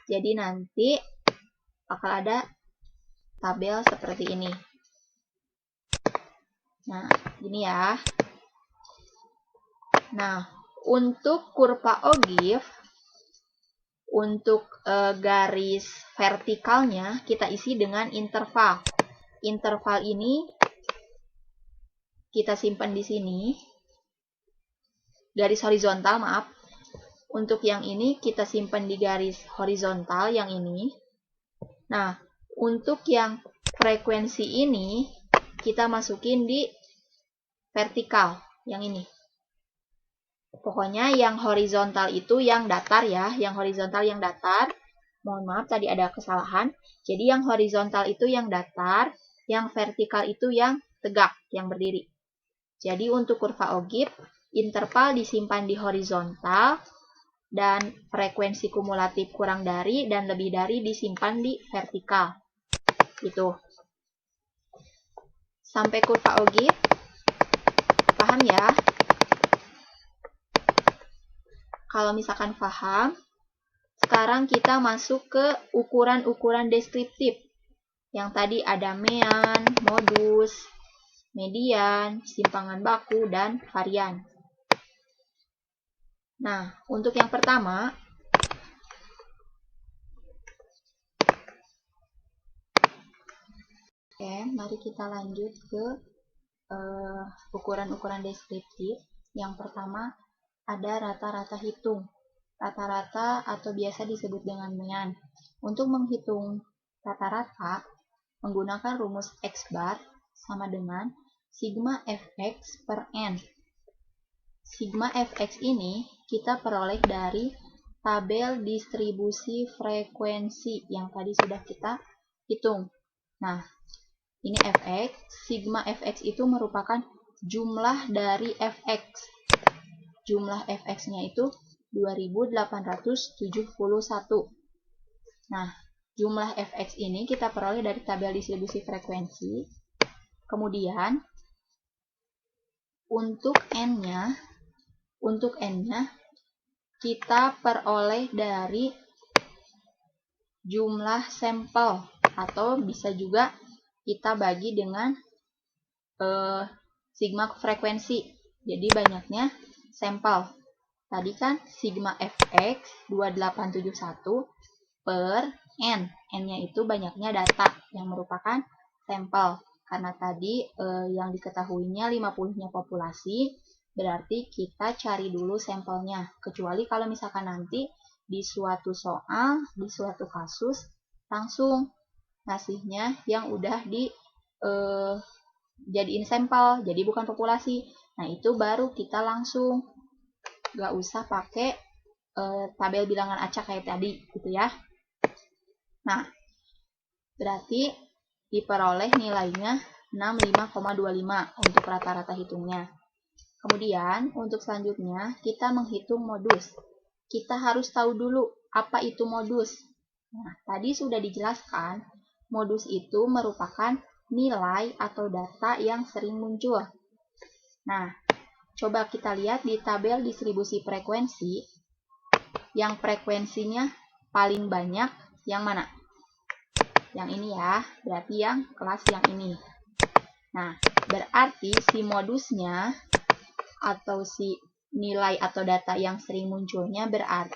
Jadi nanti bakal ada tabel seperti ini. Nah, gini ya. Nah, untuk kurva ogive, untuk garis vertikalnya kita isi dengan interval. Interval ini kita simpan di sini. Garis horizontal, maaf. Untuk yang ini kita simpan di garis horizontal yang ini. Nah, untuk yang frekuensi ini kita masukin di vertikal yang ini. Pokoknya yang horizontal itu yang datar ya, yang horizontal yang datar. Mohon maaf tadi ada kesalahan. Jadi yang horizontal itu yang datar, yang vertikal itu yang tegak, yang berdiri. Jadi untuk kurva ogive, interval disimpan di horizontal, dan frekuensi kumulatif kurang dari dan lebih dari disimpan di vertikal. Gitu. Sampai kurva ogive, paham ya? Kalau misalkan paham, sekarang kita masuk ke ukuran-ukuran deskriptif. Yang tadi ada mean, modus, median, simpangan baku, dan varian. Nah, untuk yang pertama, oke, mari kita lanjut ke ukuran-ukuran deskriptif. Yang pertama, ada rata-rata hitung. Rata-rata atau biasa disebut dengan mean. Untuk menghitung rata-rata, menggunakan rumus X bar sama dengan sigma fx per n. Sigma fx ini kita peroleh dari tabel distribusi frekuensi yang tadi sudah kita hitung. Nah, ini fx. Sigma fx itu merupakan jumlah dari fx. Jumlah fx-nya itu 2871. Nah, jumlah fx ini kita peroleh dari tabel distribusi frekuensi. Kemudian, untuk n-nya kita peroleh dari jumlah sampel, atau bisa juga kita bagi dengan sigma frekuensi. Jadi banyaknya sampel. Tadi kan sigma fx 2871 per n. N-nya itu banyaknya data yang merupakan sampel. Karena tadi yang diketahuinya 50-nya populasi, berarti kita cari dulu sampelnya. Kecuali kalau misalkan nanti di suatu soal, di suatu kasus, langsung ngasihnya yang udah jadiin sampel, jadi bukan populasi. Nah, itu baru kita langsung nggak usah pakai tabel bilangan acak kayak tadi, gitu ya. Nah, berarti diperoleh nilainya 65,25 untuk rata-rata hitungnya. Kemudian, untuk selanjutnya, kita menghitung modus. Kita harus tahu dulu apa itu modus. Nah, tadi sudah dijelaskan, modus itu merupakan nilai atau data yang sering muncul. Nah, coba kita lihat di tabel distribusi frekuensi, yang frekuensinya paling banyak yang mana? Yang ini ya, berarti yang kelas yang ini. Nah, berarti si modusnya atau si nilai atau data yang sering munculnya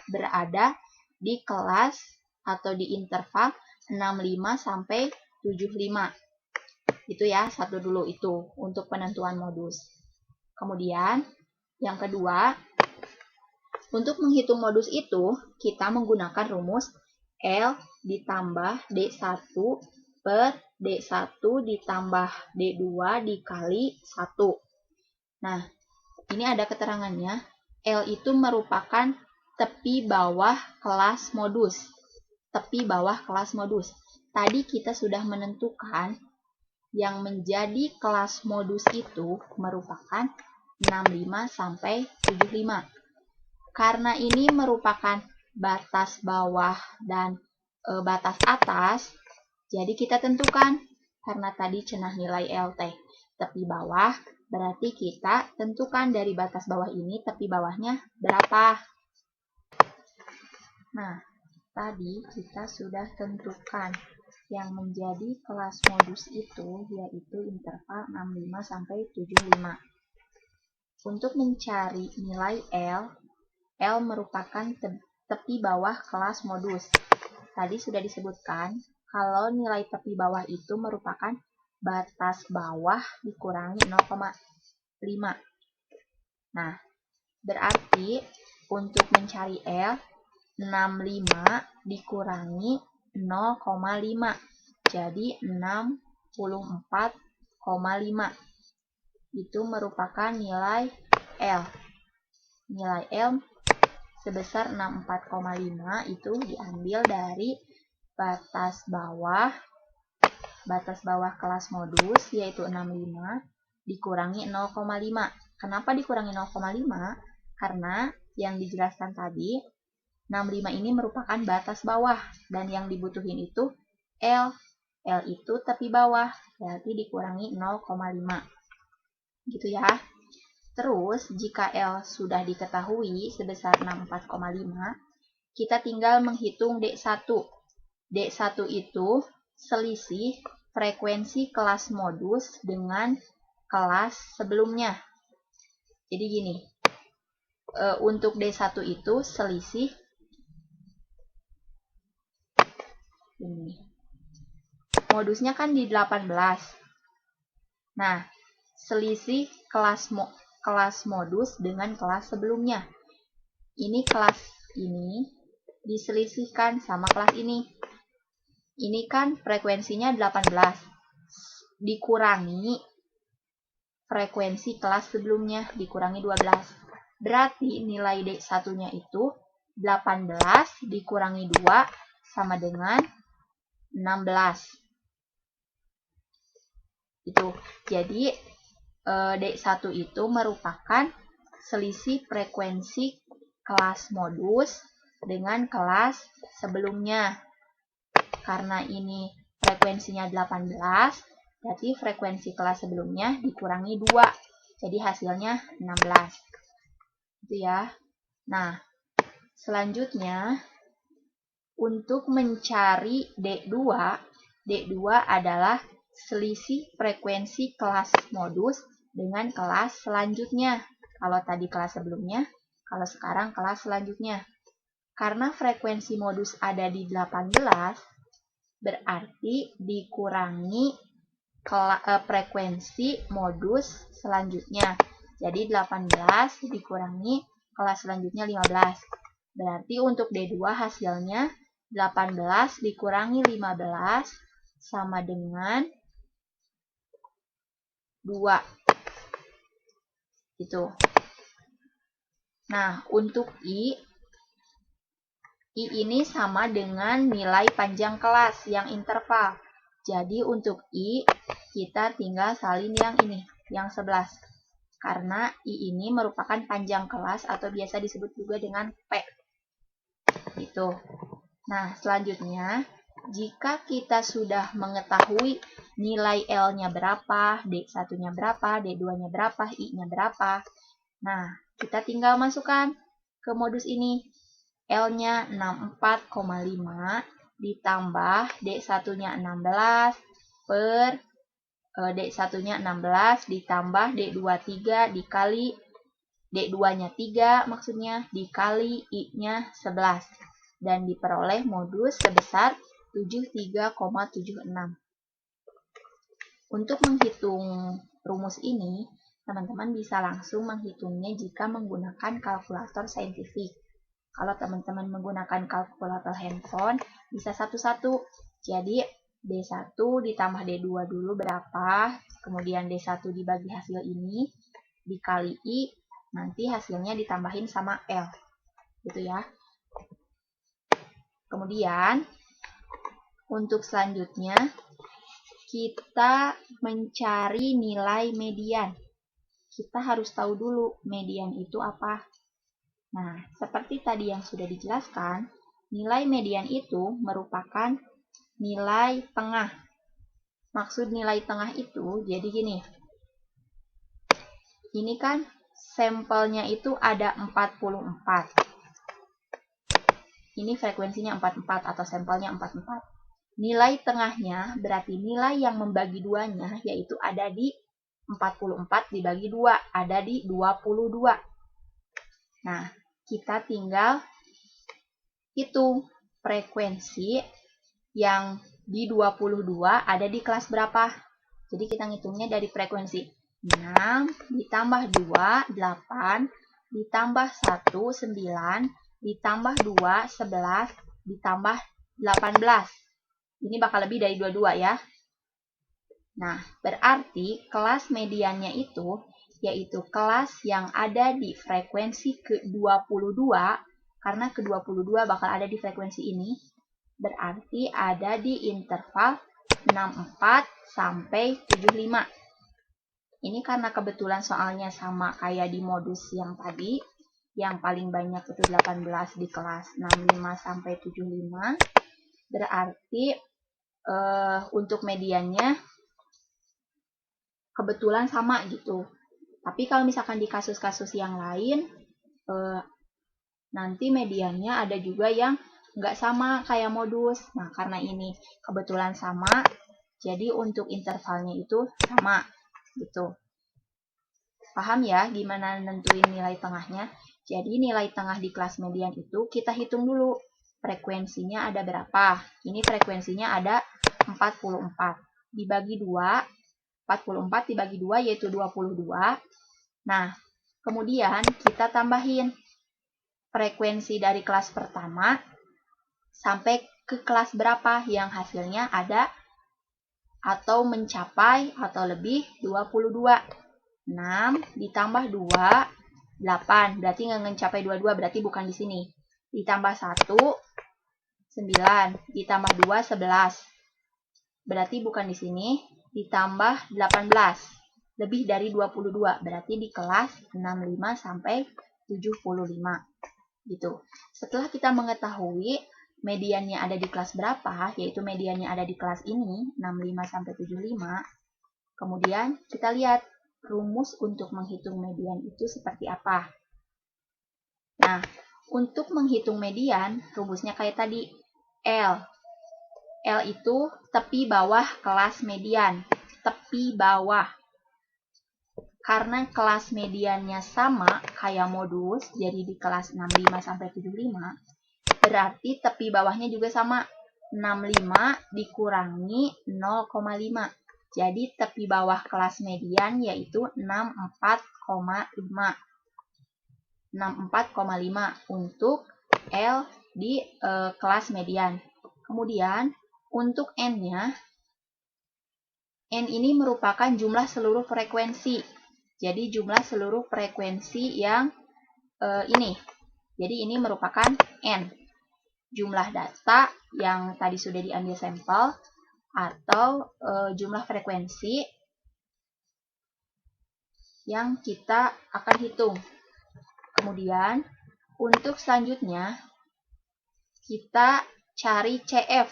berada di kelas atau di interval 65 sampai 75. Itu ya, satu dulu itu untuk penentuan modus. Kemudian, yang kedua, untuk menghitung modus itu, kita menggunakan rumus L ditambah D1 per D1 ditambah D2 dikali 1. Nah, ini ada keterangannya. L itu merupakan tepi bawah kelas modus. Tepi bawah kelas modus. Tadi kita sudah menentukan yang menjadi kelas modus itu merupakan 65 sampai 75. Karena ini merupakan batas bawah dan batas atas, jadi kita tentukan. Karena tadi cenah nilai LT tepi bawah, berarti kita tentukan dari batas bawah ini tepi bawahnya berapa. Nah, tadi kita sudah tentukan yang menjadi kelas modus itu yaitu interval 65 sampai 75. Untuk mencari nilai L merupakan tepi bawah kelas modus. Tadi sudah disebutkan kalau nilai tepi bawah itu merupakan batas bawah dikurangi 0,5. Nah, berarti untuk mencari L, 65 dikurangi 0,5. Jadi 64,5. Itu merupakan nilai L. Nilai L sebesar 64,5 itu diambil dari batas bawah kelas modus yaitu 65 dikurangi 0,5. Kenapa dikurangi 0,5? Karena yang dijelaskan tadi 65 ini merupakan batas bawah dan yang dibutuhin itu L. L itu tepi bawah, berarti dikurangi 0,5. Gitu ya. Terus, jika L sudah diketahui sebesar 64,5, kita tinggal menghitung D1. D1 itu selisih frekuensi kelas modus dengan kelas sebelumnya. Jadi gini, untuk D1 itu selisih ini. Modusnya kan di 18. Nah, selisih kelas modus dengan kelas sebelumnya. Ini kelas ini diselisihkan sama kelas ini. Ini kan frekuensinya 18. Dikurangi frekuensi kelas sebelumnya, dikurangi 12. Berarti nilai D1-nya itu 18 dikurangi 2 sama dengan 16. Itu. Jadi D1 itu merupakan selisih frekuensi kelas modus dengan kelas sebelumnya. Karena ini frekuensinya 18, berarti frekuensi kelas sebelumnya dikurangi 2. Jadi hasilnya 16. Itu ya. Nah, selanjutnya untuk mencari D2 adalah selisih frekuensi kelas modus dengan kelas selanjutnya. Kalau tadi kelas sebelumnya, kalau sekarang kelas selanjutnya. Karena frekuensi modus ada di 18, berarti dikurangi frekuensi modus selanjutnya. Jadi 18 dikurangi kelas selanjutnya 15. Berarti untuk D2 hasilnya 18 dikurangi 15 sama dengan 2. Itu. Nah, untuk I ini sama dengan nilai panjang kelas yang interval. Jadi untuk I, kita tinggal salin yang ini, yang 11. Karena I ini merupakan panjang kelas atau biasa disebut juga dengan P. Itu. Nah, selanjutnya, jika kita sudah mengetahui nilai L-nya berapa, D1-nya berapa, D2-nya berapa, I-nya berapa. Nah, kita tinggal masukkan ke modus ini. L-nya 64,5 ditambah D1-nya 16 per D1-nya 16 ditambah D23 dikali D2-nya 3 maksudnya dikali I-nya 11 dan diperoleh modus sebesar 73,76. Untuk menghitung rumus ini, teman-teman bisa langsung menghitungnya jika menggunakan kalkulator saintifik. Kalau teman-teman menggunakan kalkulator handphone, bisa satu-satu. Jadi, D1 ditambah D2 dulu berapa, kemudian D1 dibagi hasil ini, dikali I, nanti hasilnya ditambahin sama L. Gitu ya. Kemudian, untuk selanjutnya, kita mencari nilai median. Kita harus tahu dulu median itu apa. Nah, seperti tadi yang sudah dijelaskan, nilai median itu merupakan nilai tengah. Maksud nilai tengah itu, jadi gini. Ini kan sampelnya itu ada 44. Ini frekuensinya 44 atau sampelnya 44. Nilai tengahnya berarti nilai yang membagi duanya, yaitu ada di 44 dibagi 2, ada di 22. Nah, kita tinggal hitung frekuensi yang di 22 ada di kelas berapa. Jadi kita ngitungnya dari frekuensi 6 ditambah 2, 8, ditambah 1, 9, ditambah 2, 11, ditambah 18. Ini bakal lebih dari 22 ya. Nah, berarti kelas mediannya itu yaitu kelas yang ada di frekuensi ke-22, karena ke-22 bakal ada di frekuensi ini, berarti ada di interval 64 sampai 75. Ini karena kebetulan soalnya sama kayak di modus yang tadi, yang paling banyak itu 18 di kelas 65 sampai 75, berarti untuk mediannya kebetulan sama gitu. Tapi kalau misalkan di kasus-kasus yang lain, nanti mediannya ada juga yang nggak sama kayak modus. Nah, karena ini kebetulan sama, jadi untuk intervalnya itu sama gitu. Paham ya gimana nentuin nilai tengahnya? Jadi nilai tengah di kelas median itu kita hitung dulu. Frekuensinya ada berapa? Ini frekuensinya ada 44. Dibagi 2, 44 dibagi 2 yaitu 22. Nah, kemudian kita tambahin frekuensi dari kelas pertama sampai ke kelas berapa yang hasilnya ada atau mencapai atau lebih 22. 6 ditambah 2, 8. Berarti nggak mencapai 22, berarti bukan di sini. Ditambah 1, 9. Ditambah 2, 11. Berarti bukan di sini. Ditambah 18. Lebih dari 22, berarti di kelas 65 sampai 75. Gitu. Setelah kita mengetahui mediannya ada di kelas berapa, yaitu mediannya ada di kelas ini, 65 sampai 75, kemudian kita lihat rumus untuk menghitung median itu seperti apa. Nah, untuk menghitung median, rumusnya kayak tadi, L. L itu tepi bawah kelas median. Tepi bawah. Karena kelas mediannya sama kayak modus, jadi di kelas 65 sampai 75, berarti tepi bawahnya juga sama. 65 dikurangi 0,5. Jadi tepi bawah kelas median yaitu 64,5. 64,5 untuk L di kelas median. Kemudian untuk N-nya, N ini merupakan jumlah seluruh frekuensi. Jadi jumlah seluruh frekuensi yang ini. Jadi ini merupakan N. Jumlah data yang tadi sudah diambil sampel atau jumlah frekuensi yang kita akan hitung. Kemudian untuk selanjutnya kita cari CF.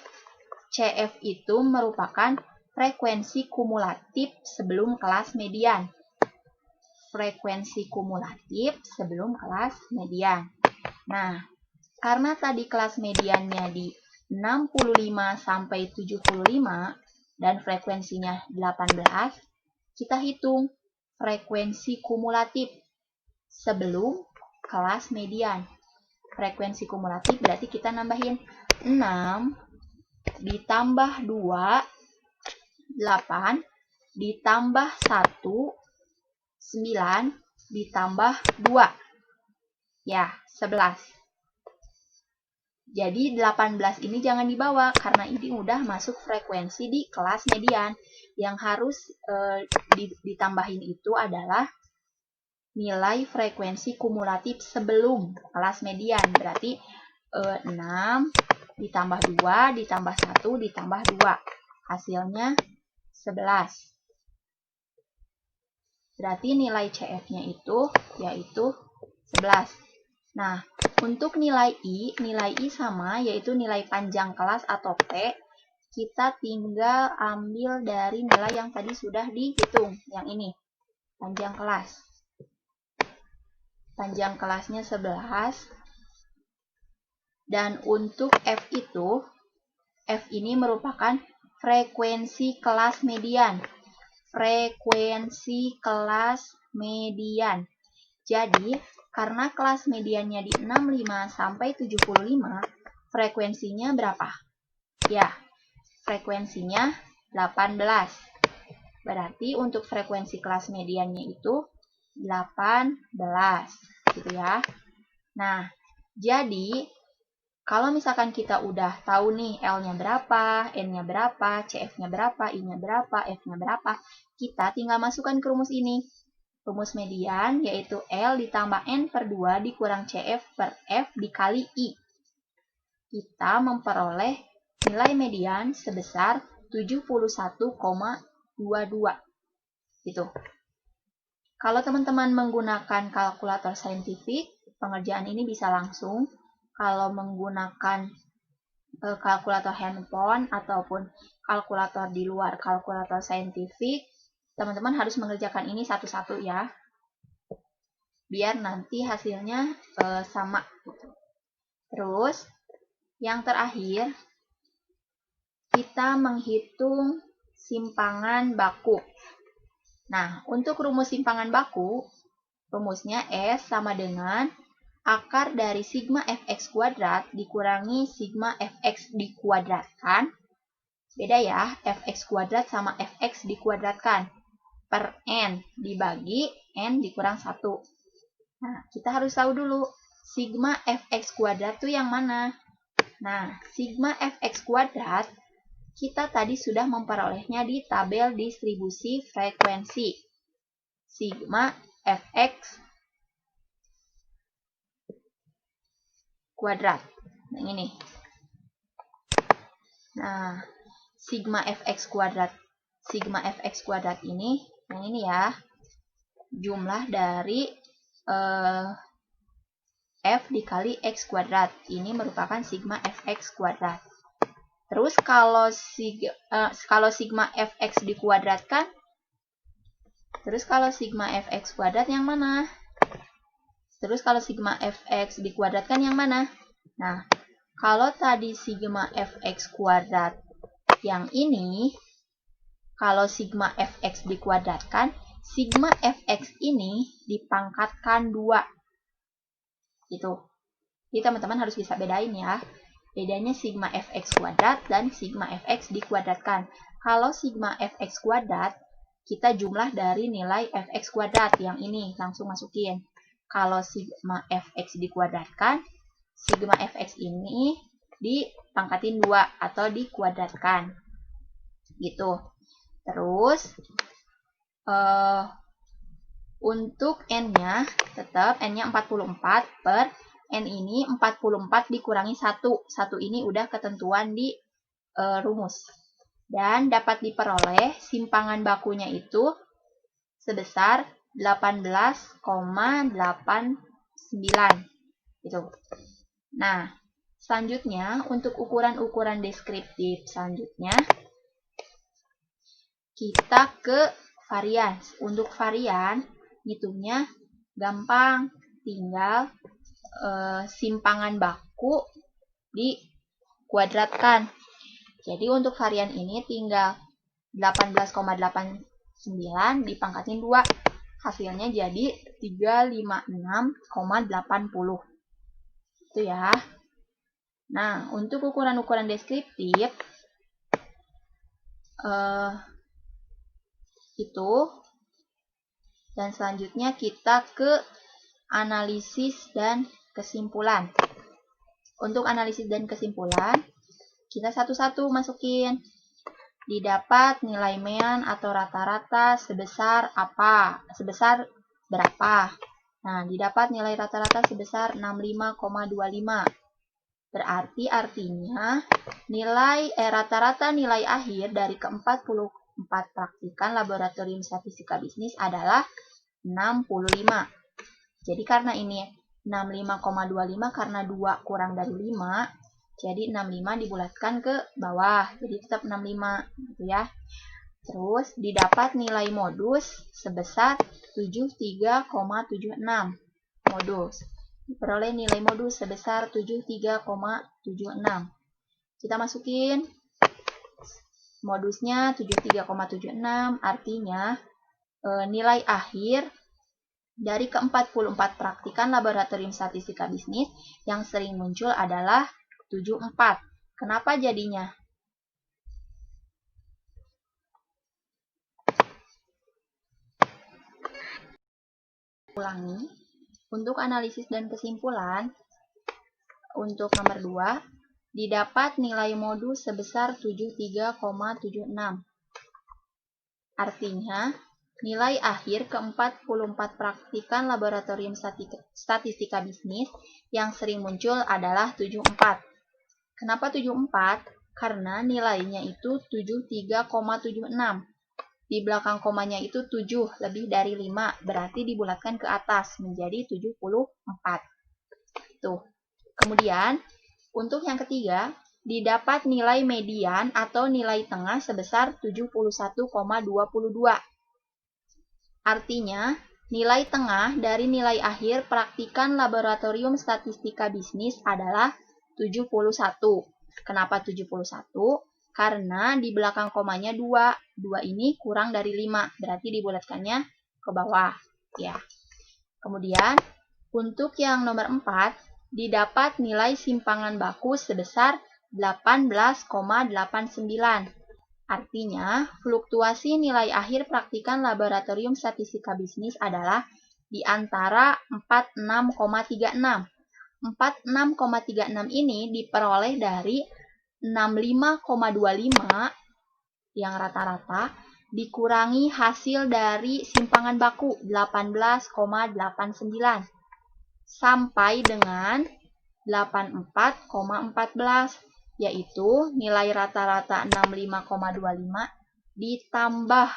CF itu merupakan frekuensi kumulatif sebelum kelas median. Frekuensi kumulatif sebelum kelas median. Nah, karena tadi kelas mediannya di 65 sampai 75 dan frekuensinya 18, kita hitung frekuensi kumulatif sebelum kelas median. Frekuensi kumulatif berarti kita nambahin 6 ditambah 2, 8 ditambah 1, 9 ditambah 2. Ya, 11. Jadi 18 ini jangan dibawa karena ini udah masuk frekuensi di kelas median. Yang harus ditambahin itu adalah nilai frekuensi kumulatif sebelum kelas median. Berarti 6 ditambah 2 ditambah 1 ditambah 2. Hasilnya 11. Berarti nilai CF-nya itu yaitu 11. Nah, untuk nilai I sama yaitu nilai panjang kelas atau P. Kita tinggal ambil dari nilai yang tadi sudah dihitung. Yang ini, panjang kelas. Panjang kelasnya 11. Dan untuk F itu, F ini merupakan frekuensi kelas median. Frekuensi kelas median. Jadi, karena kelas mediannya di 65 sampai 75, frekuensinya berapa? Ya, frekuensinya 18. Berarti untuk frekuensi kelas mediannya itu 18, gitu ya. Nah, jadi kalau misalkan kita udah tahu nih L-nya berapa, N-nya berapa, CF-nya berapa, I-nya berapa, F-nya berapa, kita tinggal masukkan ke rumus ini. Rumus median yaitu L ditambah N per 2 dikurang CF per F dikali I. Kita memperoleh nilai median sebesar 71,22. Gitu. Kalau teman-teman menggunakan kalkulator saintifik, pengerjaan ini bisa langsung. Kalau menggunakan kalkulator handphone ataupun kalkulator di luar kalkulator saintifik, teman-teman harus mengerjakan ini satu-satu ya. Biar nanti hasilnya sama. Terus, yang terakhir, kita menghitung simpangan baku. Nah, untuk rumus simpangan baku, rumusnya S sama dengan akar dari sigma fx kuadrat dikurangi sigma fx dikuadratkan. Beda ya, fx kuadrat sama fx dikuadratkan. Per n dibagi n dikurang 1. Nah, kita harus tahu dulu, sigma fx kuadrat itu yang mana? Nah, sigma fx kuadrat kita tadi sudah memperolehnya di tabel distribusi frekuensi. Sigma fx kuadrat. Nah, ini. Nah, sigma fx kuadrat. Sigma fx kuadrat ini, yang ini ya. Jumlah dari f dikali x kuadrat. Ini merupakan sigma fx kuadrat. Terus kalau sigma fx dikuadratkan, terus kalau sigma fx kuadrat yang mana? Terus kalau sigma fx dikuadratkan yang mana? Nah, kalau tadi sigma fx kuadrat yang ini, kalau sigma fx dikuadratkan, sigma fx ini dipangkatkan 2. Gitu. Jadi teman-teman harus bisa bedain ya. Bedanya sigma fx kuadrat dan sigma fx dikuadratkan. Kalau sigma fx kuadrat, kita jumlah dari nilai fx kuadrat yang ini, langsung masukin. Kalau sigma fx dikuadratkan, sigma fx ini dipangkatin 2 atau dikuadratkan. Gitu. Terus, untuk n-nya, tetap n-nya 44 per N ini 44 dikurangi 1. 1 ini udah ketentuan di rumus. Dan dapat diperoleh simpangan bakunya itu sebesar 18,89. Gitu. Nah, selanjutnya untuk ukuran-ukuran deskriptif selanjutnya, kita ke varian. Untuk varian, hitungnya gampang, tinggal simpangan baku dikuadratkan. Jadi untuk varian ini tinggal 18,89 dipangkatin 2. Hasilnya jadi 356,80. Itu ya. Nah, untuk ukuran-ukuran deskriptif itu. Dan selanjutnya kita ke analisis dan kesimpulan. Untuk analisis dan kesimpulan, kita satu-satu masukin. Didapat nilai mean atau rata-rata sebesar apa? Sebesar berapa? Nah, didapat nilai rata-rata sebesar 65,25. Berarti artinya nilai rata-rata nilai akhir dari ke-44 praktikan laboratorium statistika bisnis adalah 65. Jadi karena ini 65,25 karena 2 kurang dari 5, jadi 65 dibulatkan ke bawah, jadi tetap 65 gitu ya. Terus didapat nilai modus sebesar 73,76 modus. Diperoleh nilai modus sebesar 73,76. Kita masukin modusnya 73,76, artinya nilai akhir dari ke-44 praktikan laboratorium statistika bisnis yang sering muncul adalah 74. Kenapa jadinya? Ulangi. Untuk analisis dan kesimpulan, untuk nomor 2, didapat nilai modus sebesar 73,76. Artinya, nilai akhir ke-44 praktikan laboratorium statistika bisnis yang sering muncul adalah 74. Kenapa 74? Karena nilainya itu 73,76. Di belakang komanya itu 7 lebih dari 5, berarti dibulatkan ke atas menjadi 74. Tuh. Kemudian, untuk yang ketiga, didapat nilai median atau nilai tengah sebesar 71,22. Artinya, nilai tengah dari nilai akhir praktikan laboratorium statistika bisnis adalah 71. Kenapa 71? Karena di belakang komanya 2. 2 ini kurang dari 5, berarti dibulatkannya ke bawah. Ya. Kemudian, untuk yang nomor 4, didapat nilai simpangan baku sebesar 18,89. Artinya, fluktuasi nilai akhir praktikan laboratorium statistika bisnis adalah di antara 46,36. 46,36 ini diperoleh dari 65,25 yang rata-rata dikurangi hasil dari simpangan baku 18,89 sampai dengan 84,14. Yaitu nilai rata-rata 65,25 ditambah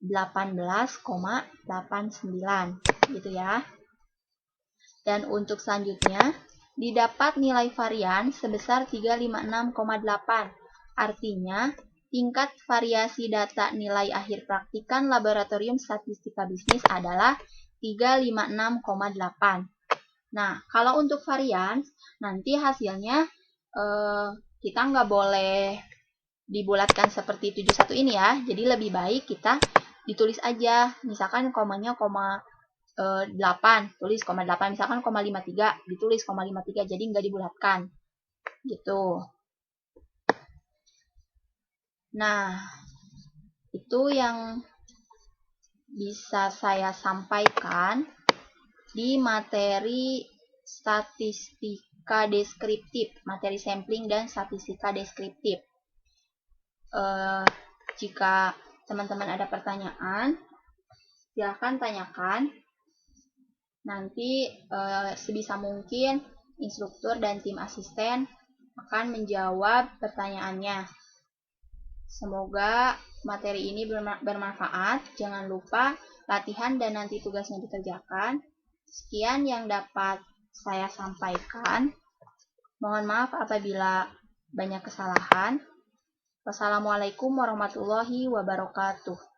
18,89 gitu ya. Dan untuk selanjutnya didapat nilai varian sebesar 356,8. Artinya tingkat variasi data nilai akhir praktikan laboratorium statistika bisnis adalah 356,8. Nah, kalau untuk varian nanti hasilnya kita nggak boleh dibulatkan seperti 71 ini ya. Jadi lebih baik kita ditulis aja. Misalkan komanya koma 8, tulis koma 8. Misalkan koma 53, ditulis koma 53. Jadi nggak dibulatkan. Gitu. Nah, itu yang bisa saya sampaikan di materi statistika deskriptif, materi sampling dan statistika deskriptif. Jika teman-teman ada pertanyaan, silahkan tanyakan. Nanti sebisa mungkin instruktur dan tim asisten akan menjawab pertanyaannya. Semoga materi ini bermanfaat. Jangan lupa latihan dan nanti tugasnya dikerjakan. Sekian yang dapat saya sampaikan. Mohon maaf apabila banyak kesalahan. Wassalamualaikum warahmatullahi wabarakatuh.